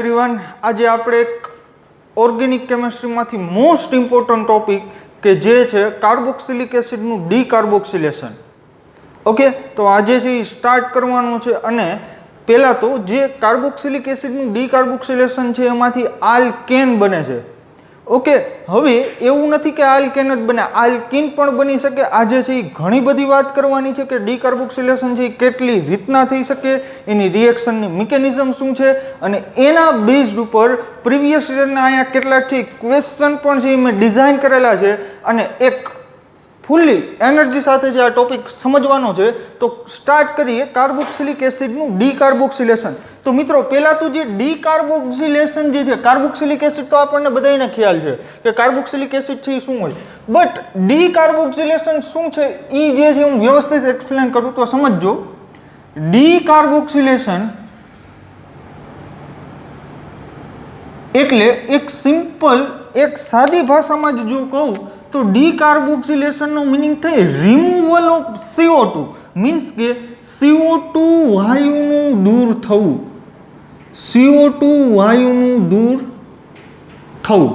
Everyone, आज આપણે એક ઓર્ગેનિક કેમિસ્ટ્રીમાંથી મોસ્ટ ઇમ્પોર્ટન્ટ ટોપિક કે જે છે કાર્બોક્સિલિક એસિડનું ડીકાર્બોક્સિલેશન. ઓકે, તો આજે છે એ સ્ટાર્ટ કરવાનું છે. અને પહેલાં તો જે કાર્બોક્સિલિક એસિડનું ડીકાર્બોક્સિલેશન છે એમાંથી આલ્કેન બને છે. ઓકે, હવે એવું નથી કે આલ્કેન જ બને, આલ્કીન પણ બની શકે. આજે છે એ ઘણી બધી વાત કરવાની છે કે ડીકાર્બોક્સિલેશન છે એ કેટલી રીતના થઈ શકે, એની રિએક્શનની મિકેનિઝમ શું છે, અને એના બેઝડ ઉપર પ્રીવિયસ યરના અહીંયા કેટલાક છે ક્વેશ્ચન પણ છે એ મેં ડિઝાઇન કરેલા છે. અને એક ફૂલ્લી એનર્જી સાથે જે આ ટોપિક સમજવાનો છે. તો સ્ટાર્ટ કરીએ કાર્બોક્સિલિક એસિડનું ડીકાર્બોક્સિલેશન. તો મિત્રો પહેલાં તો જે ડીકાર્બોક્સિલેશન જે છે, કાર્બોક્સિલિક એસિડ તો આપણને બધાને ખ્યાલ છે કે કાર્બોક્સિલિક એસિડ છે એ શું હોય, બટ ડીકાર્બોક્સિલેશન શું છે એ જે છે હું વ્યવસ્થિત એક્સપ્લેન કરું તો સમજજો. ડીકાર્બોક્સિલેશન એટલે એક સિમ્પલ, એક સાદી ભાષામાં જ જો કહું તો ડીકાર્બોક્સિલેશનનો મિનિંગ થાય રિમૂવલ ઓફ CO2. મીન્સ કે CO2 વાયુનું દૂર થવું, CO2 વાયુનું દૂર થવું,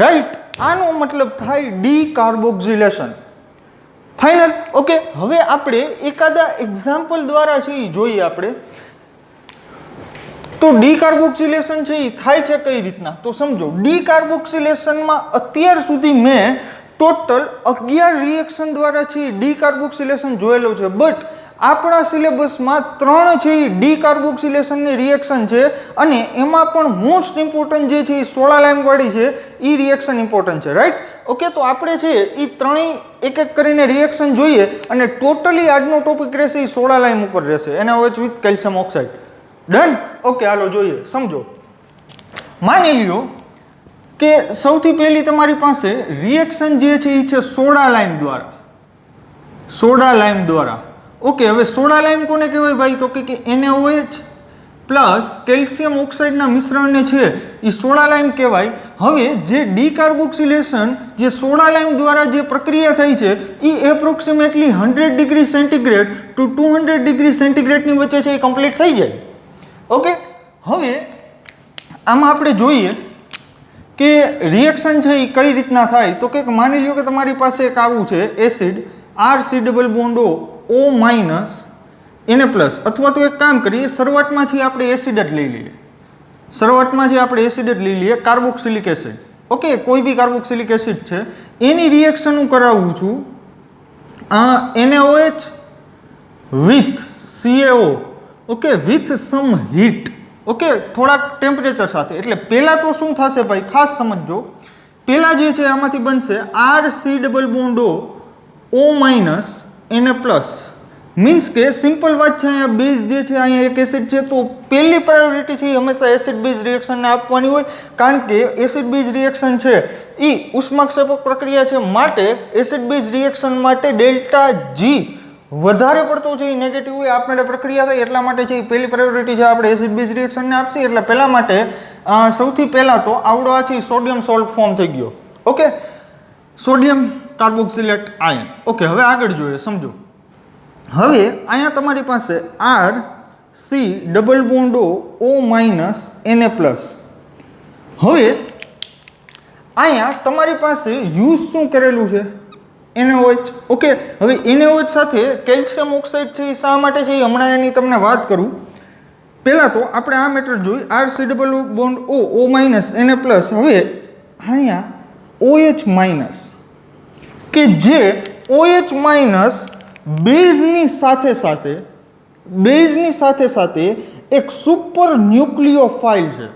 રાઈટ. આનો મતલબ થાય ડીકાર્બોક્સિલેશન. ફાઇનલ. ઓકે, હવે આપણે એકાદા એક્ઝામ્પલ દ્વારા છે એ જોઈએ આપણે. તો ડીકાર્બોક્સિલેશન છે એ થાય છે કઈ રીતના તો સમજો. ડીકાર્બોક્સિલેશનમાં અત્યાર સુધી મેં ટોટલ 11 રિએક્શન દ્વારા છે ડીકાર્બોક્સિલેશન જોયેલો છે. બટ આપણા સિલેબસમાં 3 છે એ ડીકાર્બોક્સિલેશનની રિએક્શન છે. અને એમાં પણ મોસ્ટ ઇમ્પોર્ટન્ટ જે છે એ સોડા લાઇમ વાળી છે એ રિએક્શન ઇમ્પોર્ટન્ટ છે, રાઈટ. ઓકે, તો આપણે છે એ ત્રણેય એક એક કરીને રિએક્શન જોઈએ. અને ટોટલી આજનો ટોપિક રહેશે એ સોડા લાઇમ ઉપર રહેશે, NaOH with calcium oxide. Done. Okay, હાલો જોઈએ, સમજો. માની લ્યો કે સૌથી પહેલી તમારી પાસે રિએક્શન જે છે એ છે સોડા લાઇમ દ્વારા. સોડા લાઇમ દ્વારા. ઓકે, હવે સોડા લાઇમ કોને કહેવાય ભાઈ? તો કે NaOH પ્લસ કેલ્શિયમ ઓક્સાઇડના મિશ્રણને છે એ સોડા લાઇમ કહેવાય. હવે જે ડીકાર્બોક્સિલેશન જે સોડા લાઇમ દ્વારા જે પ્રક્રિયા થઈ છે એ approximately 100 degree centigrade to 200 degree સેન્ટીગ્રેડની વચ્ચે છે એ કમ્પ્લીટ થઈ જાય. ઓકે, હવે આમાં આપણે જોઈએ કે રિએક્શન છે એ કઈ રીતના થાય. તો કે માની લ્યો કે તમારી પાસે એક આવું છે acid RC double bond O minus Na plus. અથવા તો એક કામ કરીએ, શરૂઆતમાં છે આપણે એસિડ જ લઈ લઈએ. શરૂઆતમાં છે આપણે એસિડ જ લઈ લઈએ, કાર્બોક્સિલિક એસિડ. ઓકે, કોઈ બી કાર્બોક્સિલિક એસિડ છે એની રિએક્શન હું કરાવું છું NaOH with CaO. Okay, with some heat. Okay, થોડાક ટેમ્પરેચર સાથે. એટલે પહેલાં તો શું થશે ભાઈ, ખાસ સમજજો. પહેલાં જે છે આમાંથી બનશે RC double bond O minus Na plus. Means કે સિમ્પલ વાત છે, અહીંયા બેઝ જે છે અહીંયા એક એસિડ છે તો પહેલી પ્રાયોરિટી છે એ હંમેશા એસિડ બેઝ રિએક્શનને આપવાની હોય. કારણ કે એસિડ બેઝ રિએક્શન છે એ ઉષ્માક્ષેપક પ્રક્રિયા છે, માટે એસિડ બેઝ રિએક્શન માટે ડેલ્ટા G વધારે પડતો છે એ નેગેટિવ હોય આપણે પ્રક્રિયા થાય, એટલા માટે છે એ પહેલી પ્રાયોરિટી છે આપણે એસિડ બેઝ રિએક્શનને આપશે. એટલે પહેલા માટે સૌથી પહેલાં તો આવડો આ છે સોડિયમ સોલ્ટ ફોર્મ થઈ ગયો. Okay, sodium carboxylate ion. Okay, હવે આગળ જોઈએ, સમજો. હવે અહીંયા તમારી પાસે RC double bond O minus Na plus. હવે અહીંયા તમારી પાસે યુઝ શું કરેલું છે? NaOH. ઓકે, હવે NaOH સાથે કેલ્શિયમ ઓક્સાઇડ છે એ શા માટે છે એ હમણાં એની તમને વાત કરું. પહેલાં તો આપણે આ મેટર જોઈ RC double bond O minus Na plus. હવે અહીંયા OH માઇનસ કે જે OH માઇનસ બેઝની સાથે સાથે એક સુપર ન્યુક્લિયોફાઇલ છે.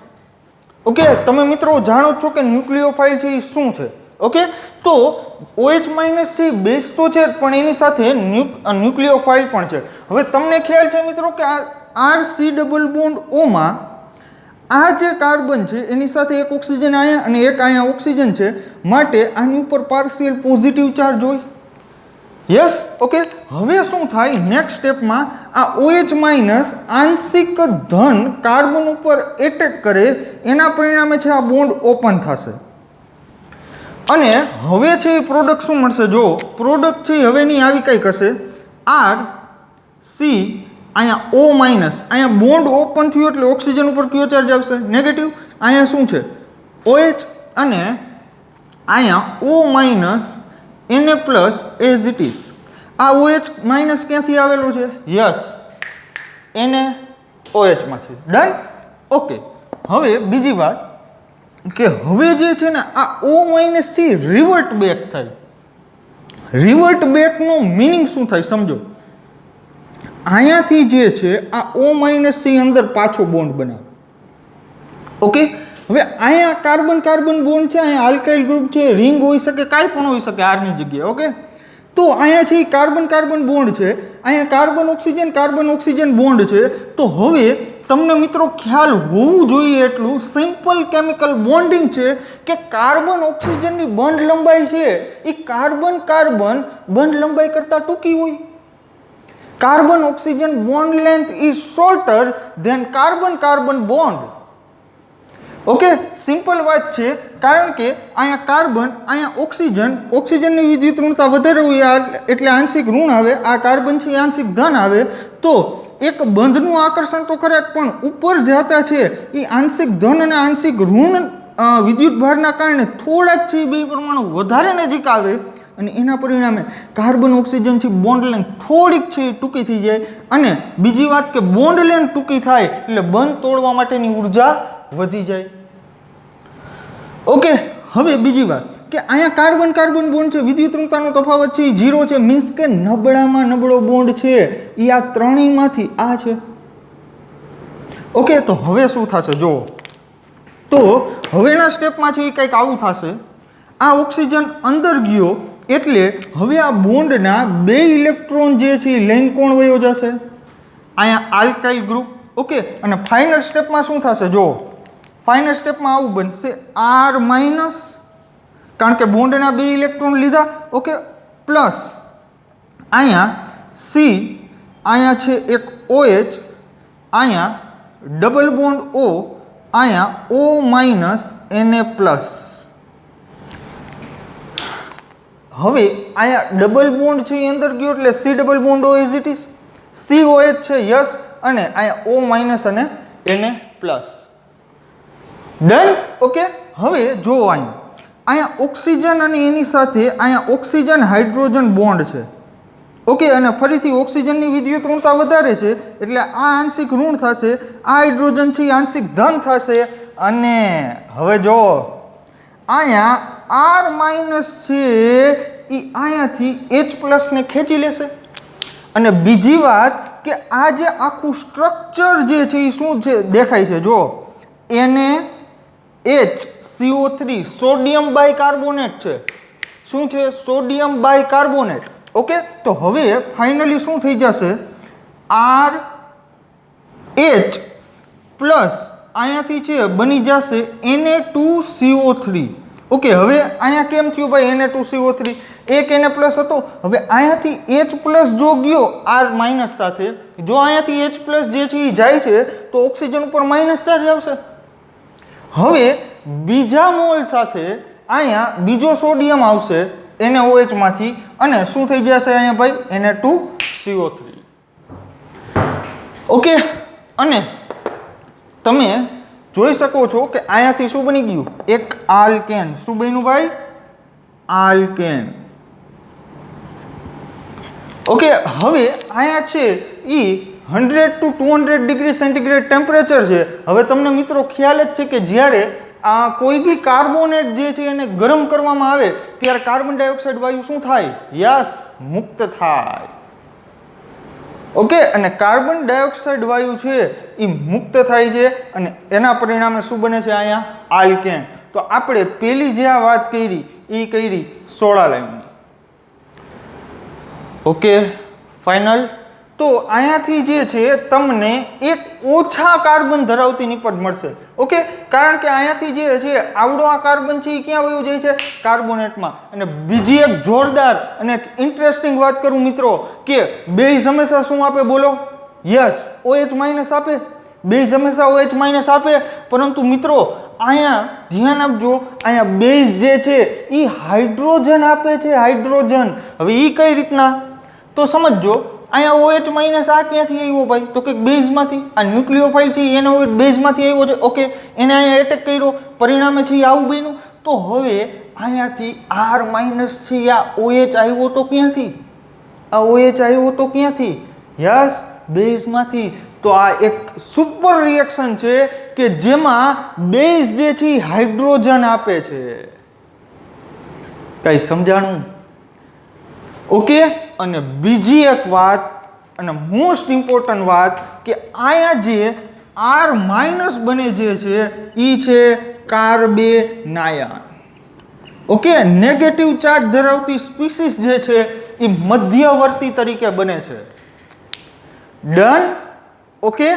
ઓકે, તમે મિત્રો જાણો છો કે ન્યુક્લિયોફાઇલ છે એ શું છે. ઓકે, તો OH માઇનસ છે બેઝ તો છે પણ એની સાથે ન્યુક્લિયોફાઇલ પણ છે. હવે તમને ખ્યાલ છે મિત્રો કે આ RC ડબલ બોન્ડ O માં આ જે કાર્બન છે એની સાથે એક ઓક્સિજન અહીંયા અને એક અહીંયા ઓક્સિજન છે, માટે આની ઉપર પાર્શિયલ પોઝિટિવ ચાર્જ હોય. યસ. ઓકે, હવે શું થાય નેક્સ્ટ સ્ટેપમાં આ OH માઇનસ આંશિક ધન કાર્બન ઉપર એટેક કરે, એના પરિણામે છે આ બોન્ડ ઓપન થશે. અને હવે છે એ પ્રોડક્ટ શું મળશે? જો પ્રોડક્ટ છે હવેની આવી કંઈક હશે RC અહીંયા O માઇનસ, અહીંયા બોન્ડ ઓપન થયું એટલે ઓક્સિજન ઉપર કયો ચાર્જ આવશે? નેગેટિવ. અહીંયા શું છે? OH અને અહીંયા O minus Na plus as it is. આ OH માઇનસ ક્યાંથી આવેલું છે? યસ, NaOH માંથી. ડન. ઓકે, હવે બીજી વાત કે હવે જે છે ને આ O માઇનસ થી રિવર્ટ બેક થાય. રિવર્ટ બેકનો મિનિંગ શું થાય સમજો. અહીંયાથી જે છે આ O માઇનસ થી અંદર પાછો બોન્ડ બનાવે. ઓકે, હવે અહીંયા કાર્બન કાર્બન બોન્ડ છે, અહીંયા આલ્કાઇલ ગ્રુપ છે, રિંગ હોઈ શકે, કાંઈ પણ હોઈ શકે આરની જગ્યાએ. ઓકે, તો અહીંયા છે કાર્બન કાર્બન બોન્ડ છે, અહીંયા કાર્બન ઓક્સિજન બોન્ડ છે. તો હવે તમને મિત્રો ખ્યાલ હોવું જોઈએ એટલું સિમ્પલ કેમિકલ બોન્ડિંગ છે કે કાર્બન ઓક્સિજનની બંધ લંબાઈ છે એ કાર્બન કાર્બન બંધ લંબાઈ કરતાં ટૂંકી હોય. Carbon oxygen bond length is shorter than carbon carbon bond. Okay, simple વાત છે, કારણ કે અહીંયા કાર્બન, અહીંયા ઓક્સિજનની વિદ્યુત ઋણતા વધારે હોય એટલે આંશિક ઋણ આવે, આ કાર્બન છે આંશિક ધન આવે. તો એક બંધનું આકર્ષણ તો ખરે પણ ઉપર જતા છે એ આંશિક ધન અને આંશિક ઋણ વિદ્યુત ભારના કારણે થોડાક છે બે પરમાણુ વધારે નજીક આવે અને એના પરિણામે કાર્બન ઓક્સિજન છે બોન્ડ લેન્થ થોડીક છે ટૂંકી થઈ જાય. અને બીજી વાત કે બોન્ડ લેન્થ ટૂંકી થાય એટલે બંધ તોડવા માટેની ઉર્જા વધી જાય. ઓકે, હવે બીજી વાત કે અહીંયા કાર્બન કાર્બન બોન્ડ છે, વિદ્યુત ઋણતાનો તફાવત છે એ 0 છે, મીન્સ કે નબળામાં નબળો બોન્ડ છે એ આ ત્રણેયમાંથી આ છે. ઓકે, તો હવે શું થશે જુઓ. તો હવેના સ્ટેપમાં છે એ કંઈક આવું થશે. આ ઓક્સિજન અંદર ગયો એટલે હવે આ બોન્ડના 2 ઇલેક્ટ્રોન જે છે એ લઈને કોણ વયો જશે? અહીંયા આલ્કાઇલ ગ્રુપ. ઓકે, અને ફાઇનલ સ્ટેપમાં શું થશે જુઓ. ફાઇનલ સ્ટેપમાં આવું બનશે R માઇનસ, કારણ કે બોન્ડના 2 ઇલેક્ટ્રોન લીધા. ઓકે, પ્લસ અહીંયા C, અહીંયા છે એક OH, અહીંયા ડબલ બોન્ડ O, અહીંયા O માઇનસ Na પ્લસ. હવે અહીંયા ડબલ બોન્ડ છે એ અંદર ગયો એટલે C double bond O as it is, COH છે યસ, અને અહીંયા O માઇનસ અને Na પ્લસ. ડન. ઓકે, હવે જો અહીંયા ઓક્સિજન અને એની સાથે અહીંયા ઓક્સિજન હાઇડ્રોજન બોન્ડ છે. ઓકે, અને ફરીથી ઓક્સિજનની વિદ્યુત ઋણતા વધારે છે એટલે આ આંશિક ઋણ થશે, આ હાઇડ્રોજન છે એ આંશિક ધન થશે. અને હવે જો અહીંયા R માઇનસ છે એ અહીંયાથી H પ્લસને ખેંચી લેશે. અને બીજી વાત કે આ જે આખું સ્ટ્રક્ચર જે છે એ શું છે દેખાય છે જો, NaHCO3 સોડિયમ બાયકાર્બોનેટ છે. શું છે? Sodium bicarbonate. ઓકે, તો હવે ફાઇનલી શું થઈ જશે? RH પ્લસ અહીંયાથી છે બની જશે Na2CO3. ઓકે, હવે અહીંયા કેમ થયું ભાઈ Na2CO3? એક Na પ્લસ હતો, હવે અહીંયાથી H પ્લસ જો ગયો R માઇનસ સાથે, જો અહીંયાથી H પ્લસ જે છે એ જાય છે તો ઓક્સિજન ઉપર માઇનસ ચાર્જ આવશે. હવે બીજા મોલ સાથે અહીંયા બીજો સોડિયમ આવશે NaOH માંથી અને શું થઈ જશે અહીંયા ભાઈ? Na2CO3. ઓકે, અને તમે જોઈ શકો છો કે અહીંયાથી શું બની ગયું? એક આલ્કેન. શું બન્યું ભાઈ? આલ્કેન. ઓકે, હવે અહીંયા છે એ 100 to 200 ડિગ્રી સેન્ટીગ્રેડ ટેમ્પરેચર છે. હવે તમને મિત્રો ખ્યાલ જ છે કે જ્યારે આ કોઈ બી કાર્બોનેટ જે છે એને ગરમ કરવામાં આવે ત્યારે કાર્બન ડાયોક્સાઇડ વાયુ શું થાય? યસ, મુક્ત થાય. ઓકે, અને કાર્બન ડાયોક્સાઇડ વાયુ છે એ મુક્ત થાય છે અને એના પરિણામે શું બને છે? અહીંયા આલ્કેન. તો આપણે પેલી જે આ વાત કરી એ કરી 16 લાઈનની. Okay, final. તો અહીંયાથી જે છે તમને એક ઓછા કાર્બન ધરાવતી નિપજ મળશે. ઓકે, કારણ કે અહીંયાથી જે છે આવડો આ કાર્બન છે એ ક્યાં વયો જાય છે? કાર્બોનેટમાં. અને બીજી એક જોરદાર અને એક ઇન્ટરેસ્ટિંગ વાત કરું મિત્રો કે બેઝ હંમેશા શું આપે બોલો? યસ, OH માઇનસ આપે. બેઝ હંમેશા OH માઇનસ આપે, પરંતુ મિત્રો અહીંયા ધ્યાન આપજો, અહીંયા બેઝ જે છે એ હાઇડ્રોજન આપે છે, હાઇડ્રોજન. હવે એ કઈ રીતના તો સમજજો. અહીંયા OH માઇનસ આ ક્યાંથી આવ્યો ભાઈ? તો કે બેઝમાંથી. આ ન્યુક્લિયોફાઇલ છે એનો બેઝમાંથી આવ્યો છે. ઓકે, એને અહીંયા એટેક કર્યો, પરિણામે છે આવું બન્યું. તો હવે અહીંયાથી R માઇનસ છે આ OH આવ્યો તો ક્યાંથી? આ OH આવ્યો તો ક્યાંથી? યસ, બેઝમાંથી. તો આ એક સુપર રિએક્શન છે કે જેમાં બેઝ જે છે હાઇડ્રોજન આપે છે. કઈ સમજાણું? ઓકે. અને બીજી એક વાત અને મોસ્ટ ઇમ્પોર્ટન્ટ વાત કે અહીંયા જે R માઇનસ બને જે છે એ છે કાર્બેનાયન. ઓકે, નેગેટિવ ચાર્જ ધરાવતી સ્પીસીસ જે છે એ મધ્યવર્તી તરીકે બને છે. ડન. ઓકે,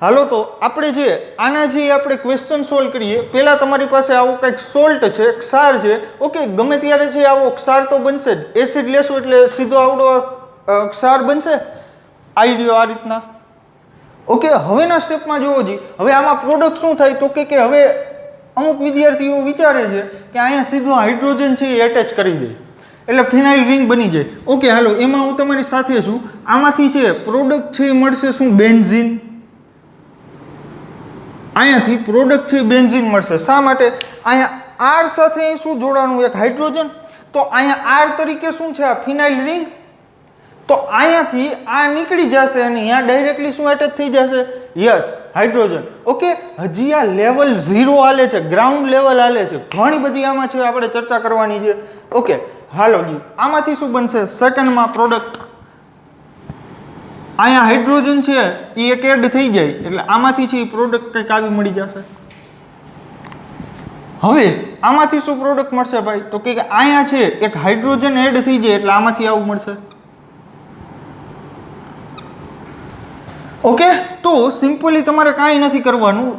હાલો તો આપણે જે આના જે આપણે ક્વેશ્ચન સોલ્વ કરીએ. પહેલાં તમારી પાસે આવો કંઈક સોલ્ટ છે, ક્ષાર છે. ઓકે, ગમે ત્યારે છે આવો ક્ષાર તો બનશે જ. એસિડ લેશો એટલે સીધો આવડો ક્ષાર બનશે. આવી રહ્યો આ રીતના. ઓકે, હવેના સ્ટેપમાં જોવો જી. હવે આમાં પ્રોડક્ટ શું થાય? તો કે હવે અમુક વિદ્યાર્થીઓ વિચારે છે કે અહીંયા સીધો હાઇડ્રોજન છે એ એટેચ કરી દે એટલે ફિનાઇલ રિંગ બની જાય. ઓકે, હાલો, એમાં હું તમારી સાથે છું. આમાંથી છે પ્રોડક્ટ છે એ મળશે શું? બેન્ઝીન. અહીંયાથી પ્રોડક્ટ છે બેન્ઝીન મળશે. શા માટે? અહીંયા R સાથે શું જોડાણું? એક હાઇડ્રોજન. તો અહીંયા R તરીકે શું છે? આ ફિનાઇલ રિંગ. તો અહીંયાથી આ નીકળી જશે અને અહીંયા ડાયરેક્ટલી શું એટેચ થઈ જશે? Yes, hydrogen. ઓકે, હજી આ લેવલ 0 હાલે છે, ગ્રાઉન્ડ લેવલ હાલે છે. ઘણી બધી આમાં છે આપણે ચર્ચા કરવાની છે. ઓકે, હાલો જી, આમાંથી શું બનશે? સેકન્ડમાં પ્રોડક્ટ. અહીંયા હાઇડ્રોજન છે એ એક એડ થઈ જાય એટલે આમાંથી છે એ પ્રોડક્ટ કંઈક આવી મળી જશે. હવે આમાંથી શું પ્રોડક્ટ મળશે ભાઈ? તો કે અહીંયા છે એક હાઇડ્રોજન એડ થઈ જાય એટલે આમાંથી આવું મળશે. ઓકે, તો સિમ્પલી તમારે કાંઈ નથી કરવાનું,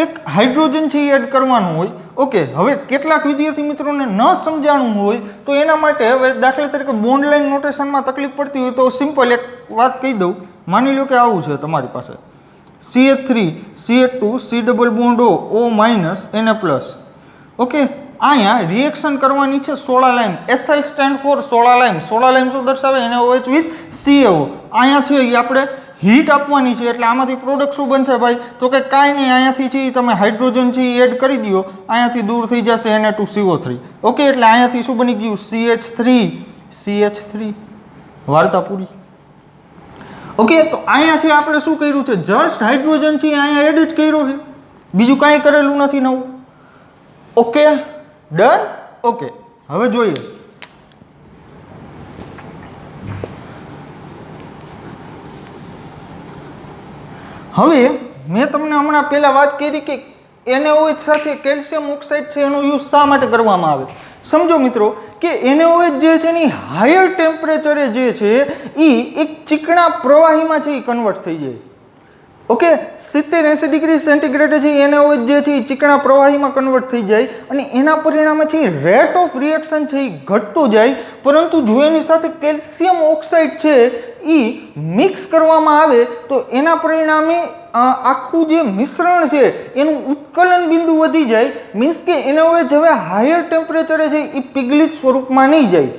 એક હાઇડ્રોજન છે એ એડ કરવાનું હોય. ઓકે, હવે કેટલાક વિદ્યાર્થી મિત્રોને ન સમજાણું હોય તો એના માટે હવે દાખલા તરીકે બોન્ડ લાઇન નોટેશનમાં તકલીફ પડતી હોય તો સિમ્પલ એક વાત કહી દઉં. માની લો કે આવું છે તમારી પાસે CH3 CH2 C double bond O minus Na+. Okay, અહીંયા રિએક્શન કરવાની છે soda lime. SI stand for soda lime. Soda lime શું દર્શાવે? NaOH with CaO. અહીંયા છે એ આપણે હીટ આપવાની છે એટલે આમાંથી પ્રોડક્ટ શું બનશે ભાઈ? તો કે કાંઈ નહીં, અહીંયાથી છે તમે હાઇડ્રોજન છે એ એડ કરી દો, અહીંયાથી દૂર થઈ જશે Na2CO3. ઓકે, એટલે અહીંયાથી શું બની ગયું? CH3. વાર્તા પૂરી. ઓકે, તો અહીંયા છે આપણે શું કર્યું છે? જસ્ટ હાઇડ્રોજન છે અહીંયા એડ જ કર્યો છે, બીજું કાંઈ કરેલું નથી નવું. Okay, done. ઓકે, હવે જોઈએ. હવે મેં તમને હમણાં પહેલાં વાત કરી કે NaOH સાથે કેલ્શિયમ ઓક્સાઇડ છે એનો યુઝ શા માટે કરવામાં આવે? સમજો મિત્રો કે NaOH જે છે એની હાયર ટેમ્પરેચરે જે છે એ એક ચીકણા પ્રવાહીમાં છે એ કન્વર્ટ થઈ જાય. ઓકે, 70-80 ડિગ્રી સેન્ટીગ્રેડે છે NaOH જે છે એ ચીકણા પ્રવાહીમાં કન્વર્ટ થઈ જાય અને એના પરિણામે છે રેટ ઓફ રિએક્શન છે એ ઘટતો જાય. પરંતુ જો એની સાથે કેલ્શિયમ ઓક્સાઇડ છે એ મિક્સ કરવામાં આવે તો એના પરિણામે આખું જે મિશ્રણ છે એનું ઉત્કલન બિંદુ વધી જાય. મીન્સ કે NaOH હવે હાયર ટેમ્પરેચરે છે એ પિગલિત સ્વરૂપમાં નહીં જાય.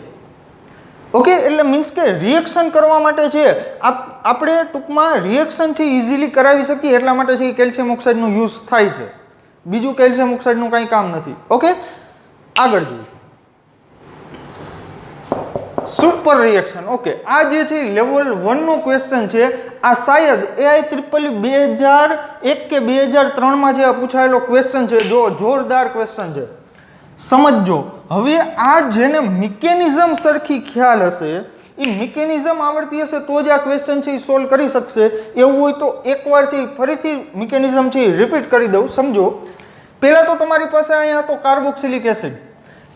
ઓકે, એટલે મીન્સ કે રિએક્શન કરવા માટે છે આપણે ટૂંકમાં રિએક્શન છે ઇઝીલી કરાવી શકીએ એટલા માટે છે કેલ્શિયમ ઓક્સાઇડનો યુઝ થાય છે. બીજું કેલ્શિયમ ઓક્સાઇડનું કંઈ કામ નથી. ઓકે, આગળ જોઈએ સુપર રિએક્શન. ઓકે, આ જે છે લેવલ 1 નો ક્વેશ્ચન છે. આ શાયદ AIEEE 2001 કે 2003 જે પૂછાયેલો ક્વેશ્ચન છે. જો જોરદાર ક્વેશ્ચન છે, સમજજો. હવે આ જેને મિકેનિઝમ સરખી ખ્યાલ હશે, એ મિકેનિઝમ આવડતી હશે તો જ આ ક્વેશ્ચન છે એ સોલ્વ કરી શકશે. એવું હોય તો એકવાર છે ફરીથી મિકેનિઝમ છે એ રિપીટ કરી દઉં. સમજો, પહેલાં તો તમારી પાસે અહીંયા તો કાર્બોક્સિલિક એસિડ.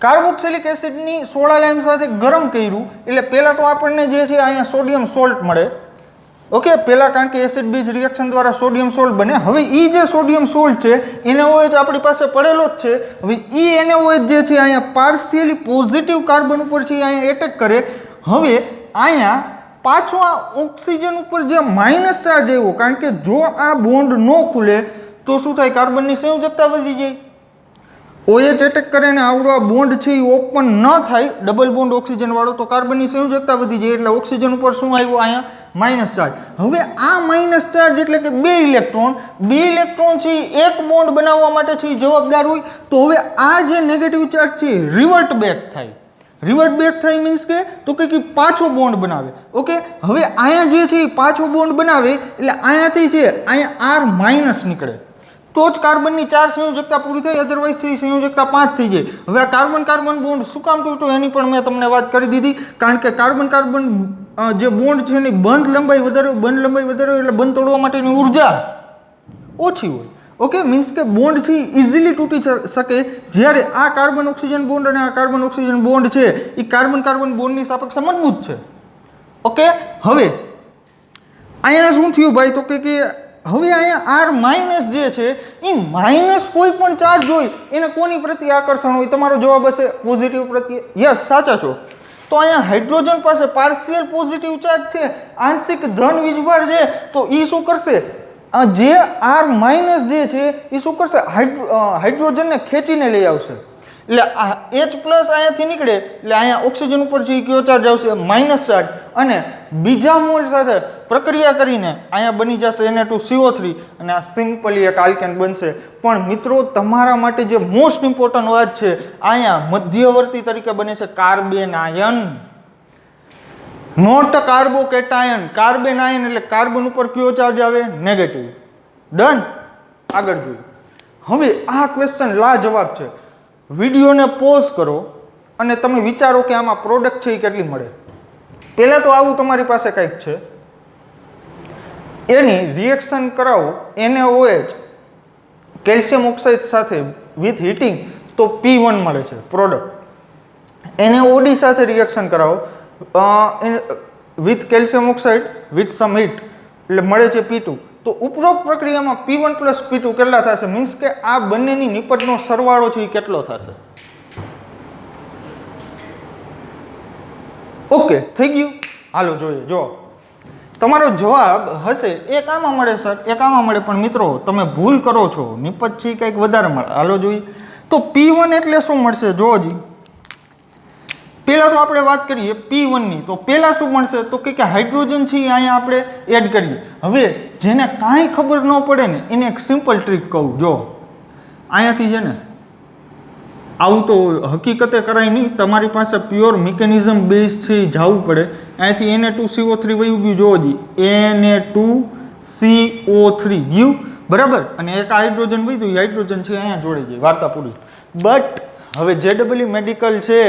કાર્બોક્સિલિક એસિડની સોડા લાઇમ સાથે ગરમ કર્યું એટલે પહેલાં તો આપણને જે છે અહીંયા સોડિયમ સોલ્ટ મળે. ઓકે, પહેલાં કારણ કે એસિડ બેઝ રિએક્શન દ્વારા સોડિયમ સોલ્ટ બને. હવે એ જે સોડિયમ સોલ્ટ છે NaOH આપણી પાસે પડેલો જ છે. હવે એ NaOH જે છે અહીંયા પાર્શિયલી પોઝિટિવ કાર્બન ઉપર છે અહીંયા એટેક કરે. હવે અહીંયા પાછો આ ઓક્સિજન ઉપર જે માઇનસ ચાર્જ આવ્યો, કારણ કે જો આ બોન્ડ ન ખુલે તો શું થાય? કાર્બનની સંયોજકતા વધી જાય. OH એટેક કરે ને આવડો આ બોન્ડ છે એ ઓપન ન થાય, ડબલ બોન્ડ ઓક્સિજન વાળો, તો કાર્બનની સંયોજકતા વધી જાય એટલે ઓક્સિજન ઉપર શું આવ્યું અહીંયા માઇનસ ચાર્જ. હવે આ માઇનસ ચાર્જ એટલે કે બે ઇલેક્ટ્રોન છે એ એક બોન્ડ બનાવવા માટે છે એ જવાબદાર હોય. તો હવે આ જે નેગેટિવ ચાર્જ છે રિવર્ટ બેક થાય. રિવર્ટ બેક થાય મીન્સ કે તો કે પાછો બોન્ડ બનાવે. ઓકે, હવે અહીંયા જે છે એ પાછો બોન્ડ બનાવે એટલે અહીંયાથી છે અહીંયા R માઇનસ નીકળે તો જ કાર્બનની 4 સંયોજકતા પૂરી થાય, અધરવાઇઝ છે સંયોજકતા 5 થઈ જાય. હવે આ કાર્બન કાર્બન બોન્ડ શું કામ તૂટ્યો એની પણ મેં તમને વાત કરી દીધી, કારણ કે કાર્બન કાર્બન જે બોન્ડ છે એની બંધ લંબાઈ વધારે એટલે બંધ તોડવા માટેની ઉર્જા ઓછી હોય. ઓકે, મીન્સ કે બોન્ડ છે ઇઝીલી તૂટી શકે, જ્યારે આ કાર્બન ઓક્સિજન બોન્ડ અને આ કાર્બન ઓક્સિજન બોન્ડ છે એ કાર્બન કાર્બન બોન્ડની સાપેક્ષે મજબૂત છે. ઓકે, હવે અહીંયા શું થયું ભાઈ, તો કે હવે અહીંયા R માઇનસ જે છે એ માઇનસ કોઈ પણ ચાર્જ હોય એને કોની પ્રત્યે આકર્ષણ હોય? તમારો જવાબ હશે પોઝિટિવ પ્રત્યે. યસ, સાચા છો. તો અહીંયા હાઇડ્રોજન પાસે પાર્શિયલ પોઝિટિવ ચાર્જ છે, આંશિક ધન વીજભાર છે, તો એ શું કરશે? જે R માઇનસ જે છે એ શું કરશે? હાઇડ્રોજનને ખેંચીને લઈ આવશે. એટલે આ H પ્લસ અહીંયાથી નીકળે એટલે અહીંયા ઓક્સિજન ઉપર છે કયો ચાર્જ આવશે? Minus charge. અને બીજા મોલ સાથે પ્રક્રિયા કરીને અહીંયા બની જશે Na2CO3 અને આ સિમ્પલી એક આલ્કેન બનશે. પણ મિત્રો તમારા માટે જે મોસ્ટ ઇમ્પોર્ટન્ટ વાત છે, અહીંયા મધ્યવર્તી તરીકે બને છે carbon ion, not carbocation. Carbon ion એટલે કાર્બન ઉપર કયો ચાર્જ આવે? નેગેટિવ. ડન. આગળ જોઈએ. હવે આ ક્વેશ્ચન લાજવાબ છે. વિડીયોને પોઝ કરો અને તમે વિચારો કે આમાં પ્રોડક્ટ છે એ કેટલી મળે. પહેલાં તો આવું તમારી પાસે કંઈક છે, એની રિએક્શન કરાવો NaOH કેલ્શિયમ ઓક્સાઇડ સાથે વિથ હીટિંગ તો P1 મળે છે પ્રોડક્ટ. NaOD સાથે રિએક્શન કરાવો with calcium oxide with some heat એટલે મળે છે P2. તો ઉપરોક્ત પ્રક્રિયામાં P1 પ્લસ P2 કેટલા થશે? મીન્સ કે આ બંનેની નિપજનો સરવાળો છે એ કેટલો થશે? ઓકે, થઈ ગયું. હાલો જોઈએ. જો તમારો જવાબ હશે એક આમાં મળે સર, એક આમાં મળે, પણ મિત્રો તમે ભૂલ કરો છો, નિપજ છે કંઈક વધારે મળે. હાલો જોઈએ. તો P1 એટલે શું મળશે? જો હજી પહેલાં તો આપણે વાત કરીએ P1 ની. તો પહેલાં શું મળશે? તો કે હાઇડ્રોજન છે અહીંયા આપણે એડ કરીએ. હવે જેને કાંઈ ખબર ન પડે ને એને એક સિમ્પલ ટ્રીક કહું. જો અહીંયાથી છે ને આવું તો હકીકતે કરાય નહીં, તમારી પાસે પ્યોર મિકેનિઝમ બેઝ છે એ જવું પડે. અહીંયાથી Na2CO3 વયું ગયું. જો હજી Na2CO3 ગયું બરાબર, અને એક હાઇડ્રોજન વધ્યું, હાઇડ્રોજન છે અહીંયા જોડી જાય, વાર્તા પૂરી. બટ હવે JEE મેડિકલ છે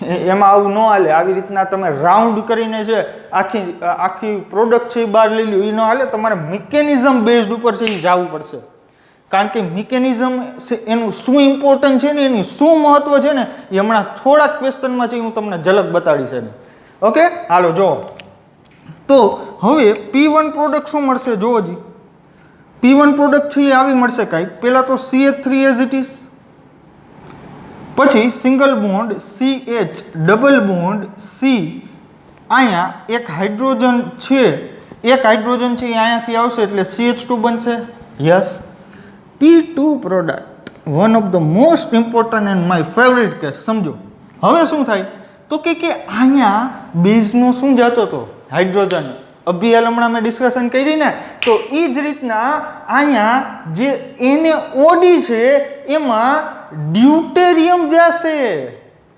એમાં આવું ન હાલે. આવી રીતના તમે રાઉન્ડ કરીને છે આખી પ્રોડક્ટ છે એ બહાર લઈ લો, એ ન હાલે. તમારે મિકેનિઝમ બેઝડ ઉપર છે એ જવું પડશે, કારણ કે મિકેનિઝમ એનું શું ઇમ્પોર્ટન્ટ છે ને, એની શું મહત્વ છે ને એ હમણાં થોડાક ક્વેશ્ચનમાં છે હું તમને ઝલક બતાડીશ એની. ઓકે, હાલો જો. તો હવે P1 પ્રોડક્ટ શું મળશે? જો હજી P1 પ્રોડક્ટ છે એ આવી મળશે કાંઈક. પહેલાં તો CH3 એઝ ઇટ ઇઝ, પછી single bond CH, double bond C, અહીંયા એક હાઇડ્રોજન છે, એક હાઇડ્રોજન છે એ અહીંયાથી આવશે એટલે CH2 બનશે. Yes. P2 product, one of the most important and my favourite case. સમજો હવે શું થાય? તો કે અહીંયા બેઝનો શું જતો હતો? હાઇડ્રોજન. અભિયાલ હમણાં મેં ડિસ્કશન કરી ને, તો એ જ રીતના અહીંયા જે NaOD છે એમાં ડ્યુટેરિયમ જશે.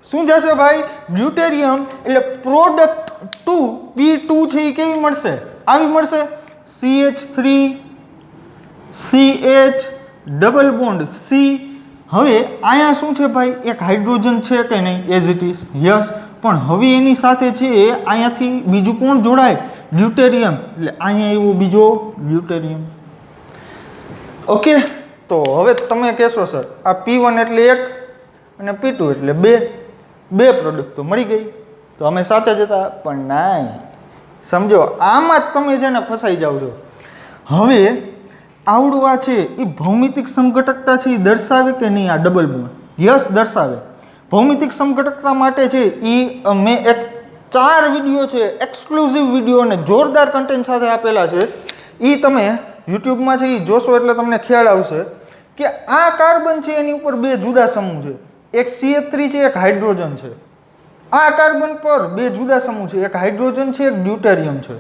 શું જશે ભાઈ? ડ્યુટેરિયમ. એટલે પ્રોડક્ટ 2 P2 છે એ કેવી મળશે? આવી મળશે. CH3 CH double bond C. હવે અહીંયા શું છે ભાઈ? એક હાઇડ્રોજન છે કે નહીં? As it is. યસ. પણ હવે એની સાથે છે અહીંયાથી બીજું કોણ જોડાય? ડ્યુટેરિયમ. એટલે અહીંયા એવો બીજો ડ્યુટેરિયમ. ઓકે, તો હવે તમે કહેશો સર આ P1 એટલે 1 અને P2 એટલે 2, બે પ્રોડક્ટ તો મળી ગઈ, તો અમે સાચા જ હતા. પણ નહીં, સમજો આમાં જ તમે છે ને ફસાઈ જાઓ છો. હવે આવડું આ છે એ ભૌમિતિક સમઘટકતા છે એ દર્શાવે કે નહીં? આ ડબલ બોન્ડ. યસ, દર્શાવે. ભૌમિતિક સમઘટકતા માટે છે એ મેં એક 4 વિડીયો છે, એક્સક્લુઝિવ વિડીયો અને જોરદાર કન્ટેન્ટ સાથે આપેલા છે. એ તમે યુટ્યુબમાં છે એ જોશો એટલે તમને ખ્યાલ આવશે કે આ કાર્બન છે એની ઉપર બે જુદા સમૂહ છે, એક CH3 છે, એક હાઇડ્રોજન છે. આ કાર્બન પર બે જુદા સમૂહ છે, એક હાઇડ્રોજન છે, એક ડ્યુટેરિયમ છે.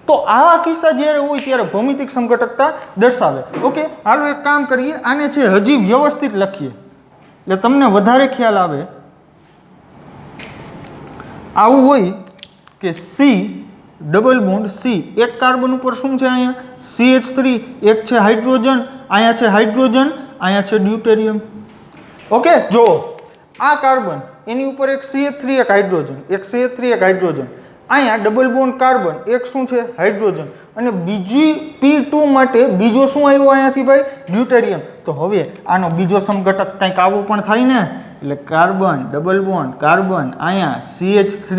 તો આવા કિસ્સા જ્યારે હોય ત્યારે ભૌમિતિક સમઘટકતા દર્શાવે. ઓકે, હાલો એક કામ કરીએ, આને છે હજી વ્યવસ્થિત લખીએ એટલે તમને વધારે ખ્યાલ આવે. આવું હોય કે C ડબલ બોન્ડ C, એક કાર્બન ઉપર શું છે અહીંયા CH3, એક છે હાઇડ્રોજન, અહીંયા છે હાઇડ્રોજન, અહીંયા છે ડ્યુટેરિયમ. ઓકે, જો આ કાર્બન એની ઉપર એક CH3 એક હાઇડ્રોજન, એક CH3 એક હાઇડ્રોજન, અહીંયા ડબલ બોન્ડ કાર્બન, એક શું છે હાઇડ્રોજન, અને બીજી P2 માટે બીજો શું આવ્યો અહીંયાથી ભાઈ ડ્યુટેરિયમ. તો હવે આનો બીજો સમઘટક કંઈક આવો પણ થાય ને, એટલે કાર્બન ડબલ બોન્ડ કાર્બન, અહીંયા CH3,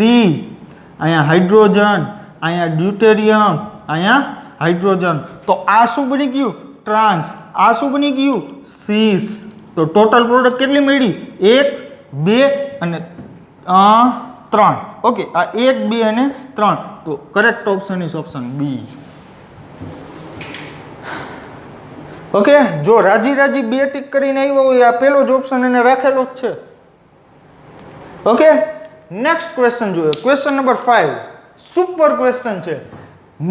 અહીંયા હાઇડ્રોજન, અહીંયા ડ્યુટેરિયમ, અહીંયા હાઇડ્રોજન. તો આ શું બની ગયું ટ્રાન્સ, આ શું બની ગયું સીસ. તો ટોટલ પ્રોડક્ટ કેટલી મળી 1 2 અને 3. ઓકે, આ 1 2 અને 3. તો correct option is option B. Okay, જો રાજી રાજી 2 ટીક કરીને આવ્યો હોય આ પહેલો જ ઓપ્શન એને રાખેલો જ છે. ઓકે, નેક્સ્ટ ક્વેશ્ચન જોઈએ. ક્વેશ્ચન નંબર 5 સુપર ક્વેશ્ચન છે.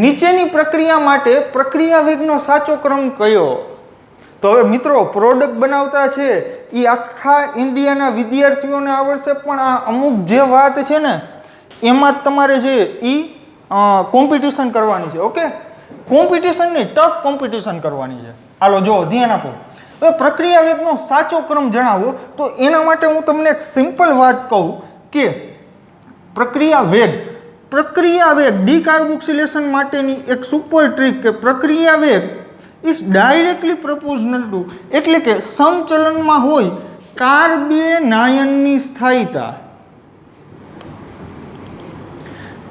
નીચેની પ્રક્રિયા માટે પ્રક્રિયા વેગનો સાચો ક્રમ કયો? તો હવે મિત્રો પ્રોડક્ટ બનાવતા છે એ આખા ઇન્ડિયાના વિદ્યાર્થીઓને આવડશે, પણ આ અમુક જે વાત છે ને એમાં જ તમારે છે એ કોમ્પિટિશન કરવાની છે. ઓકે, કોમ્પિટિશન નહીં, ટફ કોમ્પિટિશન કરવાની છે. હાલો જો ધ્યાન આપો. હવે પ્રક્રિયા વેગનો સાચો ક્રમ જણાવો, તો એના માટે હું તમને એક સિમ્પલ વાત કહું કે પ્રક્રિયા વેગ ડીકાર્બોક્સિલેશન માટેની એક સુપર ટ્રીક કે પ્રક્રિયા વેગ ઇઝ ડાયરેક્ટલી પ્રપોઝનલ ટુ, એટલે કે સમચલનમાં હોય કાર્બેનાયનની સ્થાયીતા.